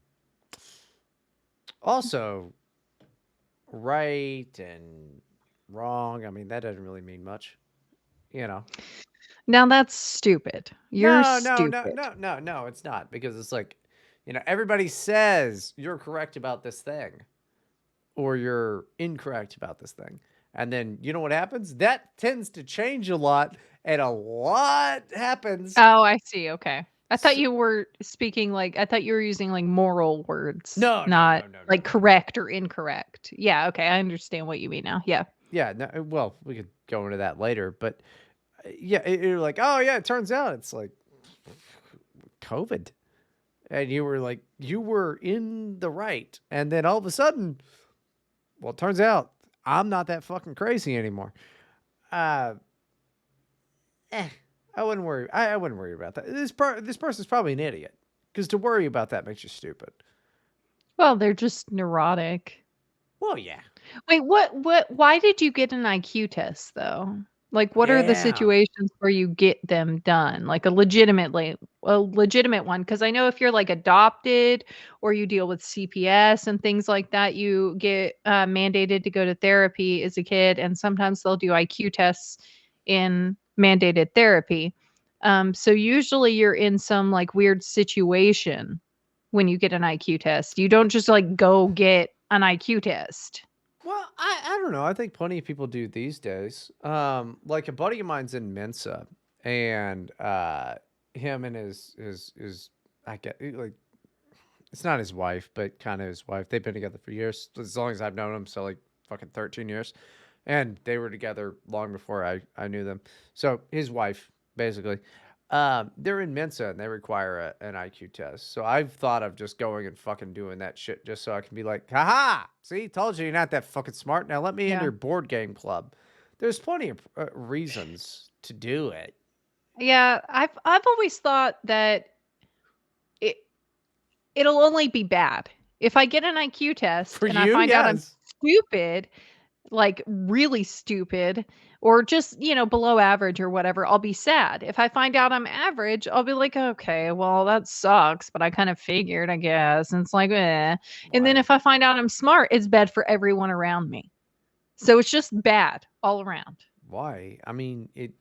Also, right and wrong. I mean, that doesn't really mean much, you know. Now that's stupid. You're No, no, no, stupid. no, no, no, it's not because it's like, everybody says you're correct about this thing or you're incorrect about this thing. And then you know what happens? That tends to change a lot and a lot happens. Oh, I see. Okay. I thought S you were speaking like I thought you were using like moral words, No, no, not no, no, no, like no. correct or incorrect. Yeah, okay. I understand what you mean now. Yeah. Yeah, no, well, we could go into that later, but yeah, you're like, oh yeah, it turns out it's like COVID. And you were like, you were in the right. And then all of a sudden, well, it turns out I'm not that fucking crazy anymore. Uh, eh, I wouldn't worry. I wouldn't worry about that. This person's probably an idiot because to worry about that makes you stupid. Well, they're just neurotic. Well, yeah, Wait, why did you get an IQ test though? Like what are the yeah. situations where you get them done? Like a legitimate one because I know if you're like adopted or you deal with CPS and things like that, you get mandated to go to therapy as a kid and sometimes they'll do IQ tests in mandated therapy. So usually you're in some like weird situation when you get an IQ test. You don't just like go get an IQ test. Well, I don't know. I think plenty of people do these days. Like a buddy of mine's in Mensa, and him and his I get like it's not his wife, but kind of his wife. They've been together for years, as long as I've known them. So like fucking 13 years, and they were together long before I knew them. So his wife, basically, they're in Mensa and they require an IQ test. So I've thought of just going and fucking doing that shit just so I can be like, haha, see, told you you're not that fucking smart. Now let me into Yeah. your board game club. There's plenty of reasons to do it. Yeah, I've always thought that it it'll only be bad. If I get an IQ test For and I you, find out I'm yes. stupid, like really stupid, or just, below average or whatever, I'll be sad. If I find out I'm average, I'll be like, okay, well, that sucks, but I kind of figured, I guess. And it's like, eh. And then Why? if I find out I'm smart, it's bad for everyone around me. So it's just bad all around. Why? I mean, it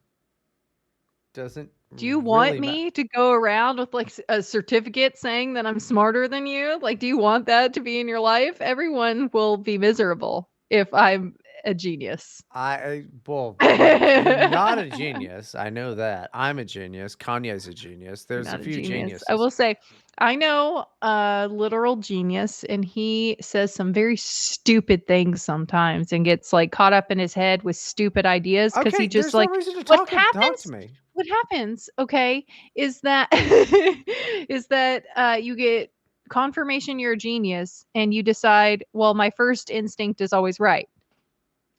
doesn't Do you want really matter. me to go around with, like, a certificate saying that I'm smarter than you? Like, do you want that to be in your life? Everyone will be miserable. if I'm a genius. Well, you're not a genius. I know that. I'm a genius. Kanye's a genius. There's a Not a few genius. I geniuses. will say, I know a literal genius, and he says some very stupid things sometimes and gets like caught up in his head with stupid ideas because Okay, he just there's no like reason to what talk to happens me. what happens, okay, is that is that you get confirmation you're a genius and you decide, well, my first instinct is always right.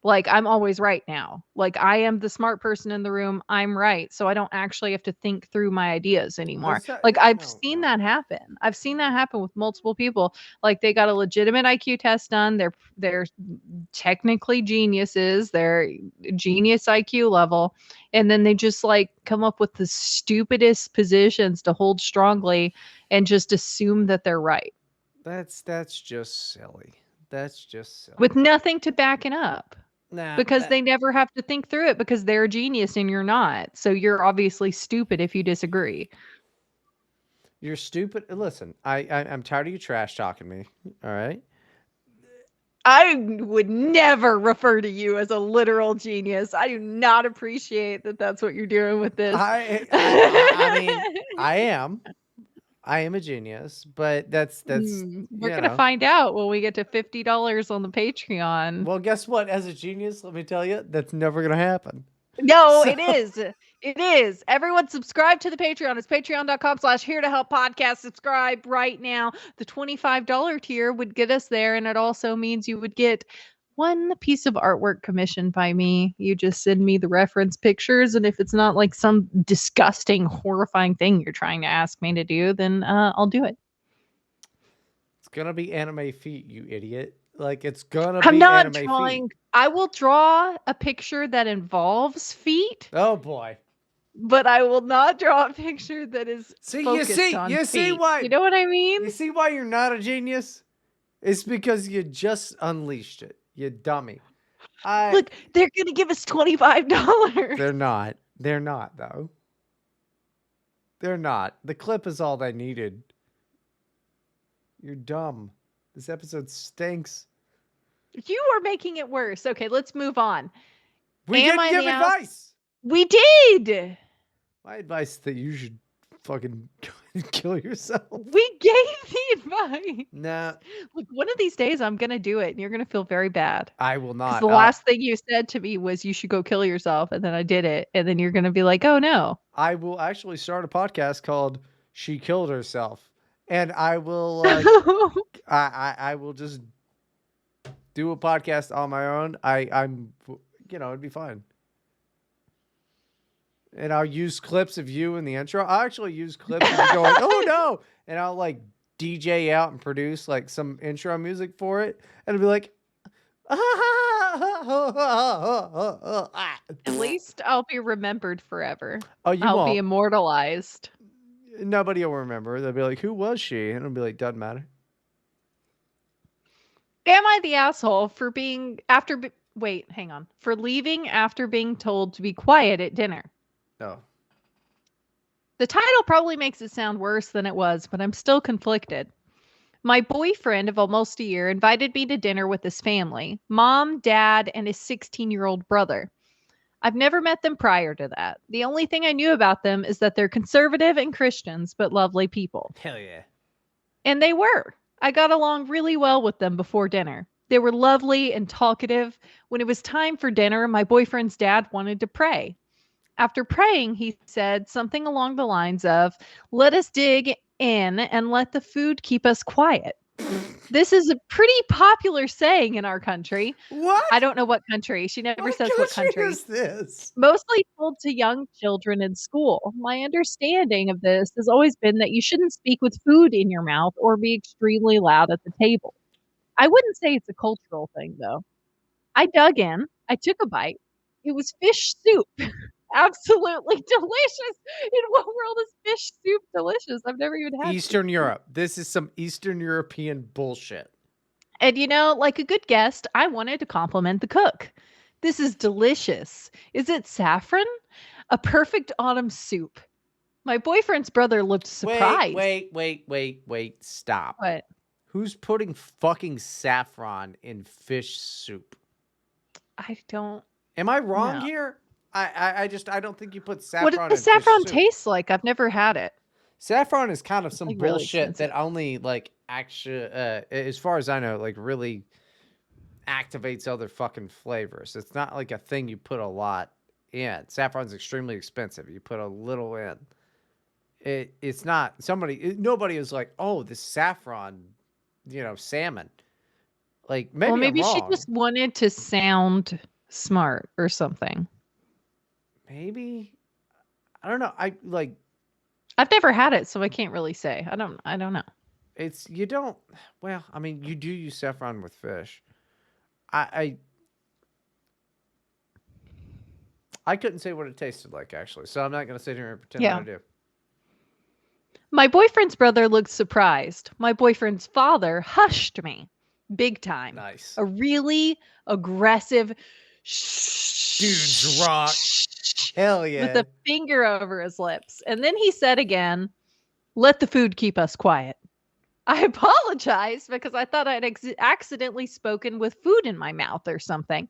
Like, I'm always right now. Like, I am the smart person in the room. I'm right. So I don't actually have to think through my ideas anymore. There's no, Like, I've no, seen no. that happen. I've seen that happen with multiple people. Like, they got a legitimate IQ test done. They're technically geniuses. They're genius IQ level. And then they just like come up with the stupidest positions to hold strongly and just assume that they're right That's just silly. That's just silly. with nothing to back it up. Nah, Because they never have to think through it because they're a genius and you're not. So you're obviously stupid if you disagree. you're stupid. Listen, I'm tired of you trash talking me. All right. I would never refer to you as a literal genius. I do not appreciate that that's what you're doing with this. I mean, I am. I am a genius, but that's We're going to find out when we get to $50 on the Patreon. Well, guess what? As a genius, let me tell you, that's never gonna happen. No, So- it is. It is. Everyone subscribe to the Patreon. It's patreon.com/here to help podcast. Subscribe right now. The $25 tier would get us there. And it also means you would get one piece of artwork commissioned by me. You just send me the reference pictures. And if it's not like some disgusting, horrifying thing you're trying to ask me to do, then I'll do it. It's gonna be anime feet, you idiot. Like it's gonna I'm be not anime drawing. feet. I will draw a picture that involves feet. Oh boy. But I will not draw a picture that is See, focused on you see feet. why You know what I mean? you see why you're not a genius? It's because you just unleashed it. You dummy. Look, they're gonna give us $25. They're not. They're not though. They're not. The clip is all they needed. You're dumb. This episode stinks. You are making it worse. Okay, let's move on. We Am didn't I give the advice. We did. My advice is that you should fucking kill yourself. We gave the advice. Nah, Look, one of these days I'm gonna do it, and you're gonna feel very bad. I will 'Cause not. the last thing you said to me was you should go kill yourself, and then I did it, and then you're gonna be like, "Oh no." I will actually start a podcast called "She Killed Herself," and I will. I will just do a podcast on my own. I'm, it'd be fun. And I'll use clips of you in the intro. I'll actually use clips of you going, "Oh no," and I'll like DJ out and produce like some intro music for it, and it'll be like. At least I'll be remembered forever. Oh, you I'll won't. be immortalized. Nobody will remember. They'll be like, "Who was she?" And it'll be like, "Doesn't matter." Am I the asshole for being wait, hang on. For leaving after being told to be quiet at dinner? No. The title probably makes it sound worse than it was, but I'm still conflicted. My boyfriend of almost a year invited me to dinner with his family, mom, dad, and his 16-year-old brother. I've never met them prior to that. The only thing I knew about them is that they're conservative and Christians, but lovely people. Hell yeah. And they were. I got along really well with them before dinner. They were lovely and talkative. When it was time for dinner, my boyfriend's dad wanted to pray. After praying, he said something along the lines of, "Let us dig in and let the food keep us quiet." This is a pretty popular saying in our country. What? I don't know what country. She never says what country. is this? Mostly told to young children in school. My understanding of this has always been that you shouldn't speak with food in your mouth or be extremely loud at the table. I wouldn't say it's a cultural thing, though. I dug in. I took a bite. It was fish soup. Absolutely delicious. In what world is fish soup delicious? I've never even had Eastern Europe. This is some Eastern European bullshit. And like a good guest, I wanted to compliment the cook. This is delicious. Is it saffron? A perfect autumn soup. My boyfriend's brother looked surprised. Wait. Stop. What? Who's putting fucking saffron in fish soup? I don't Am I wrong know. here? I don't think you put What saffron does into saffron soup. taste like? I've never had it. Saffron is kind of It's, some like, really bullshit expensive. that only like actually, as far as I know, like really activates other fucking flavors. It's not like a thing you put a lot in. Saffron's extremely expensive. You put a little in. It's not nobody is like, oh, this saffron, salmon. Like Well, maybe I'm maybe she wrong. just wanted to sound smart or something. Maybe I don't know. I like I've never had it, so I can't really say. I don't know. it's you don't. Well, I mean, you do use saffron with fish. I I couldn't say what it tasted like actually, so I'm not gonna sit here and pretend that I Yeah. do. My boyfriend's brother looked surprised. My boyfriend's father hushed me. Big time. Nice. A really aggressive Dude's rock. Hell with yeah. a finger over his lips. And then he said again, "Let the food keep us quiet." I apologized because I thought I'd accidentally spoken with food in my mouth or something.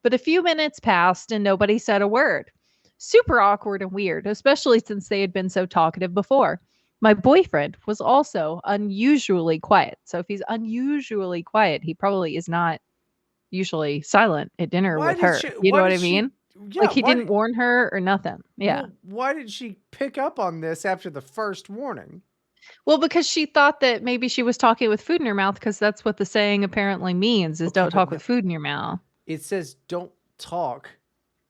But a few minutes passed and nobody said a word. Super awkward and weird, especially since they had been so talkative before. My boyfriend was also unusually quiet. So if he's unusually quiet, he probably is not usually silent at dinner Why with did her. she You know why what did I she mean? yeah, Like he why didn't did warn her or nothing. Yeah. well, why did she pick up on this after the first warning? Well, because she thought that maybe she was talking with food in her mouth because that's what the saying apparently means is Okay, don't but talk no, with food in your mouth. it says don't talk,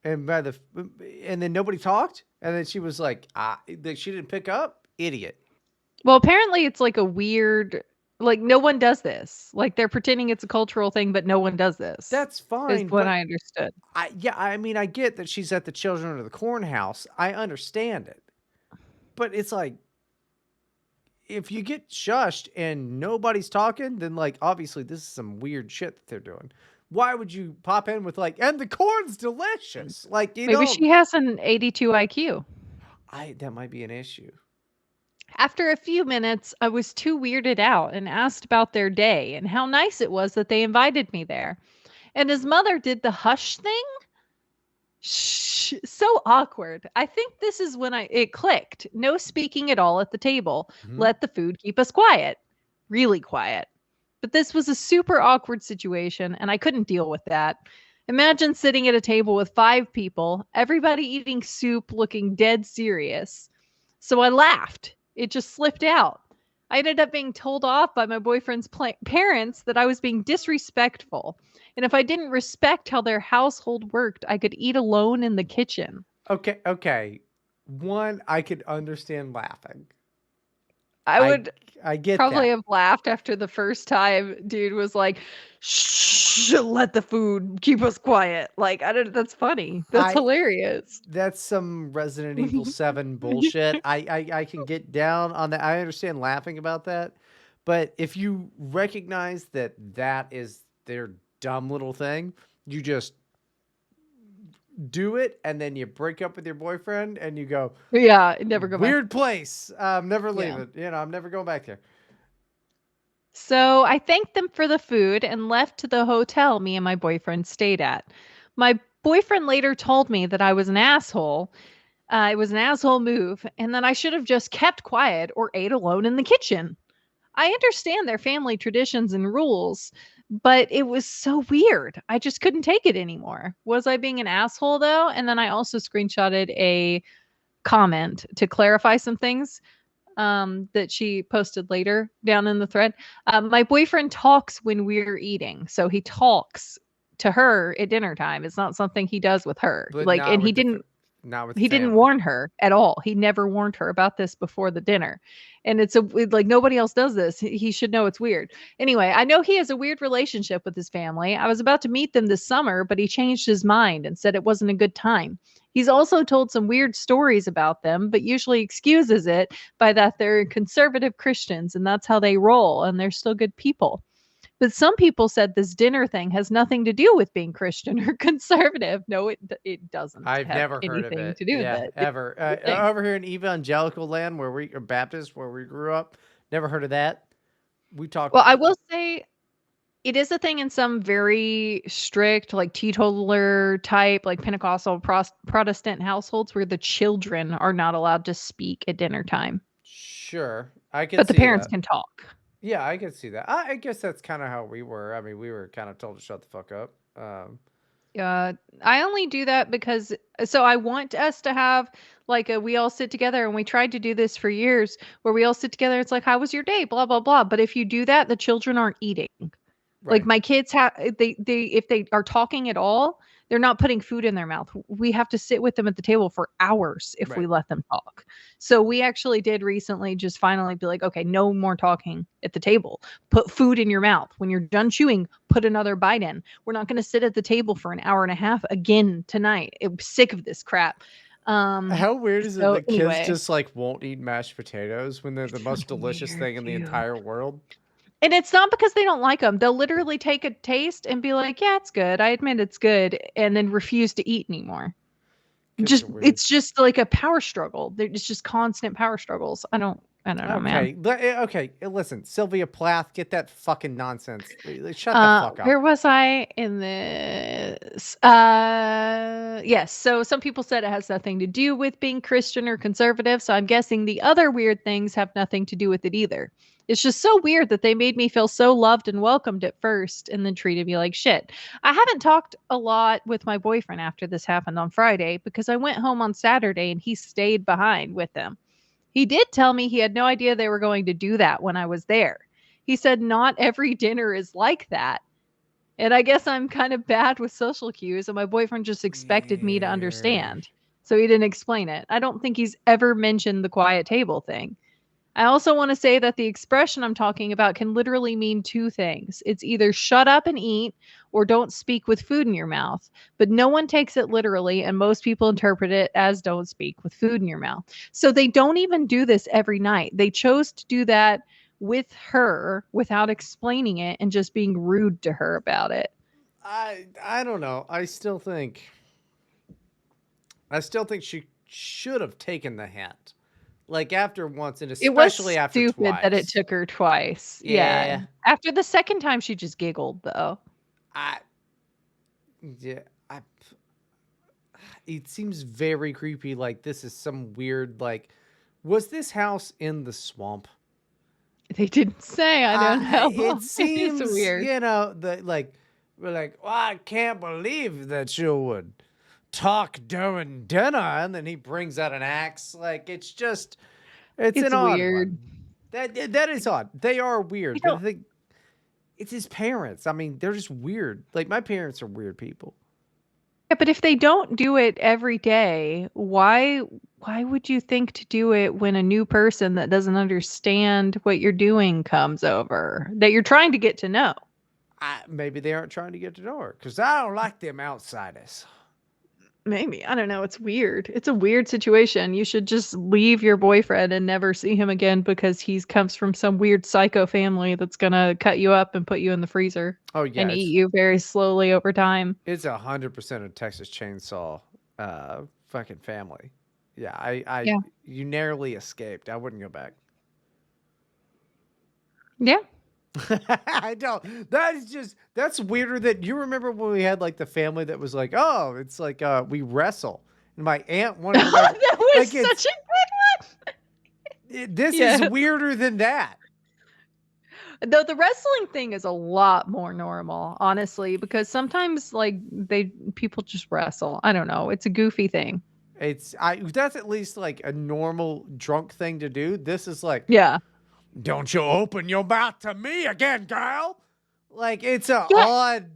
and and then nobody talked, and then she was like, that she didn't pick up, idiot. Well, apparently it's like a weird like no one does this. Like they're pretending it's a cultural thing, but no one does this. That's Is fine, what but I understood. I mean, I get that she's at the Children of the Corn house. I understand it, but it's like if you get shushed and nobody's talking, then like obviously this is some weird shit that they're doing. Why would you pop in with like, and the corn's delicious? Like you Maybe don't. she has an 82 IQ. I That might be an issue. After a few minutes, I was too weirded out and asked about their day and how nice it was that they invited me there. And his mother did the hush thing. Shh, so awkward. I think this is when it clicked. No speaking at all at the table. Mhm. Let the food keep us quiet. Really quiet. But this was a super awkward situation and I couldn't deal with that. Imagine sitting at a table with 5 people, everybody eating soup looking dead serious. So I laughed. It just slipped out. I ended up being told off by my boyfriend's parents that I was being disrespectful. And if I didn't respect how their household worked, I could eat alone in the kitchen. Okay, okay. One, I could understand laughing. I I would I get probably that. have laughed after the first time dude was like, "Shh, let the food keep us quiet." Like, I don't that's funny. That's I hilarious. That's some Resident Evil 7 bullshit. I can get down on that. I understand laughing about that. But if you recognize that that is their dumb little thing, you just do it and then you break up with your boyfriend and you go, Yeah, never go back. weird place. I'm never Yeah. leaving. I'm never going back there. So I thanked them for the food and left to the hotel me and my boyfriend stayed at. My boyfriend later told me that I was an asshole. It was an asshole move, and that I should have just kept quiet or ate alone in the kitchen. I understand their family traditions and rules, but it was so weird. I just couldn't take it anymore. Was I being an asshole though? And then I also screenshotted a comment to clarify some things that she posted later down in the thread. My boyfriend talks when we're eating. So he talks to her at dinner time. It's not something he does with her. But Like, and not with the he didn't family. warn her at all. He never warned her about this before the dinner. And like nobody else does this. He should know it's weird. Anyway, I know he has a weird relationship with his family. I was about to meet them this summer, but he changed his mind and said it wasn't a good time. He's also told some weird stories about them, but usually excuses it by that they're conservative Christians and that's how they roll and they're still good people. But some people said this dinner thing has nothing to do with being Christian or conservative. No, it doesn't I've have never heard of anything it. to do with Yeah, it. It's ever. a thing. Over here in evangelical land or Baptist where we grew up, never heard of that. We talk. Well, I will say It is a thing in some very strict, like teetotaler type, like Pentecostal Protestant households where the children are not allowed to speak at dinner time, Sure, I could but the see parents that. can talk. Yeah, I could see that. I guess that's kind of how we were. I mean, we were kind of told to shut the fuck up. Uh, I only do that because so I want us to have like we all sit together, and we tried to do this for years where we all sit together. It's like, how was your day? Blah, blah, blah. But if you do that, the children aren't eating. Like Right, my kids have they if they are talking at all, they're not putting food in their mouth. We have to sit with them at the table for hours if we right. let them talk. So we actually did recently just finally be like, okay, no more talking at the table. Put food in your mouth. When you're done chewing, put another bite in. We're not going to sit at the table for an hour and a half again tonight. I'm sick of this crap. Um How weird is it so that kids anyway, just like won't eat mashed potatoes when they're the it's most fucking delicious weird, thing in the dude. entire world? And it's not because they don't like them. They'll literally take a taste and be like, "Yeah, it's good. I admit it's good," and then refuse to eat anymore. Kids Just are weird. it's just like a power struggle. It's just constant power struggles. I don't know, man. Okay. Listen, Sylvia Plath, get that fucking nonsense. Shut the fuck up. Where was I in this? Yes. So some people said it has nothing to do with being Christian or conservative. So I'm guessing the other weird things have nothing to do with it either. It's just so weird that they made me feel so loved and welcomed at first and then treated me like shit. I haven't talked a lot with my boyfriend after this happened on Friday because I went home on Saturday and he stayed behind with them. He did tell me he had no idea they were going to do that when I was there. He said not every dinner is like that. And I guess I'm kind of bad with social cues, and my boyfriend just expected me to Yeah. understand. So he didn't explain it. I don't think he's ever mentioned the quiet table thing. I also want to say that the expression I'm talking about can literally mean two things. It's either shut up and eat or don't speak with food in your mouth. But no one takes it literally, and most people interpret it as don't speak with food in your mouth. So they don't even do this every night. They chose to do that with her without explaining it and just being rude to her about it. I don't know. I still think she should have taken the hint. Like after once and It was especially after stupid that it twice. took her twice. Yeah. Yeah. After the second time, she just giggled, though. I yeah, I it seems very creepy like this is some weird like was this house in the swamp? They didn't say, I don't It know. It is seems, weird. that like we're like, well, I can't believe that you would talk during dinner, and then he brings out an axe. Like it's an It's odd weird. one. That is odd. They are You weird, but I know think it's his parents. I mean, they're just weird. Like my parents are weird people. yeah, but if they don't do it every day, why would you think to do it when a new person that doesn't understand what you're doing comes over, that you're trying to get to know? Maybe they aren't trying to get to know her because I don't like them outsiders. Maybe. I don't know. It's weird. It's a weird situation. You should just leave your boyfriend and never see him again because he comes from some weird psycho family that's gonna cut you up and put you in the freezer Oh yeah, and eat you very slowly over time. it's 100% a Texas Chainsaw fucking family. Yeah, I Yeah. you narrowly escaped. I wouldn't go back. Yeah. I don't. That's weirder than you remember when we had like the family that was like, oh, it's like we wrestle, and my aunt wanted to wrestle. That was Like such a good one. this is Yeah. weirder than that. Though the wrestling thing is a lot more normal, honestly, because sometimes like people just wrestle. I don't know. It's a goofy thing. That's at least like a normal drunk thing to do. This is like, Yeah. don't you open your mouth to me again, girl. Like it's a Yeah. odd.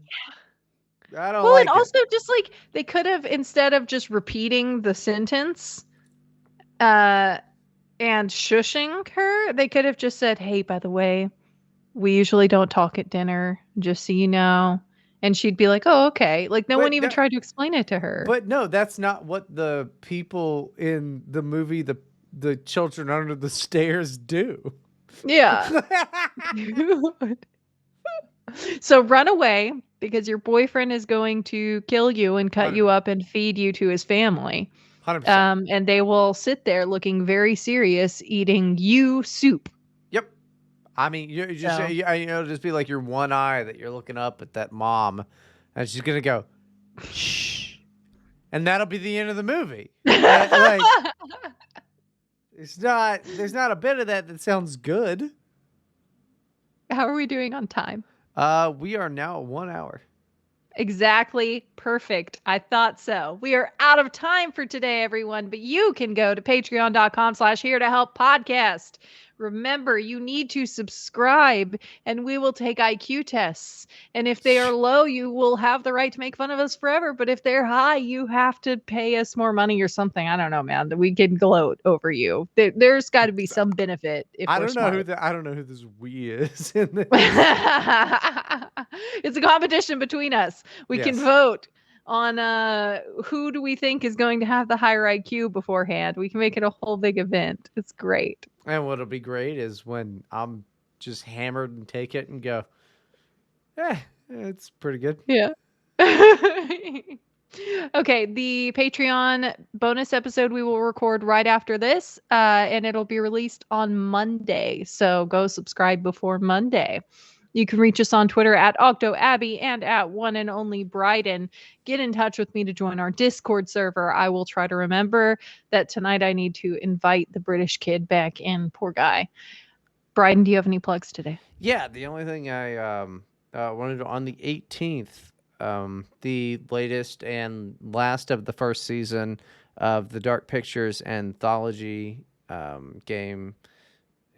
I don't Well, and like it. also just like they could have instead of just repeating the sentence, uh and shushing her, they could have just said, "Hey, by the way, we usually don't talk at dinner, just so you know." And she'd be like, "Oh, okay." Like no one But even no, tried to explain it to her. but no, that's not what the people in the movie the children under the stairs do. Yeah. So run away because your boyfriend is going to kill you and cut you 100%. up and feed you to his family. 100%. And they will sit there looking very serious, eating you soup. Yep. I mean, you just So just be like your one eye that you're looking up at that mom, and she's gonna go, shh, and that'll be the end of the movie. Like there's not a bit of that sounds good. How are we doing on time? We are now at 1 hour. Exactly. Perfect. I thought so. We are out of time for today, everyone, but you can go to patreon.com/here to help podcast. Remember, you need to subscribe and we will take IQ tests. And if they are low, you will have the right to make fun of us forever. But if they're high, you have to pay us more money or something. I don't know, man. We can gloat over you. There's got to be some benefit if we're smart. I don't know who this we is in this. It's a competition between us. We can Yes. vote on who do we think is going to have the higher IQ beforehand. We can make it a whole big event. It's great. And what'll be great is when I'm just hammered and take it and go, it's pretty good. Yeah. Okay, the Patreon bonus episode we will record right after this, and it'll be released on Monday. So go subscribe before Monday. You can reach us on Twitter at OctoAbby and at one and only Bryden. Get in touch with me to join our Discord server. I will try to remember that tonight I need to invite the British kid back in. Poor guy. Bryden, do you have any plugs today? Yeah, the only thing I wanted to, on the 18th, the latest and last of the first season of the Dark Pictures anthology game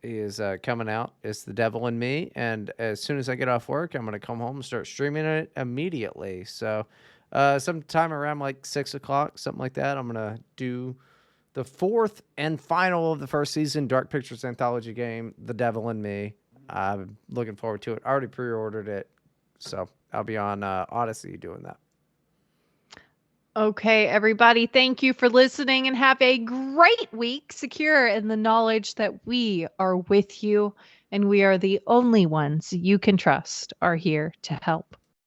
is coming out. It's The Devil in Me, and as soon as I get off work, I'm going to come home and start streaming it immediately. So sometime around like 6 o'clock, something like that, I'm going to do the fourth and final of the first season Dark Pictures anthology game, The Devil in Me. I'm looking forward to it. I already pre-ordered it, so I'll be on Odyssey doing that. Okay, everybody, thank you for listening and have a great week, secure in the knowledge that we are with you and we are the only ones you can trust are here to help.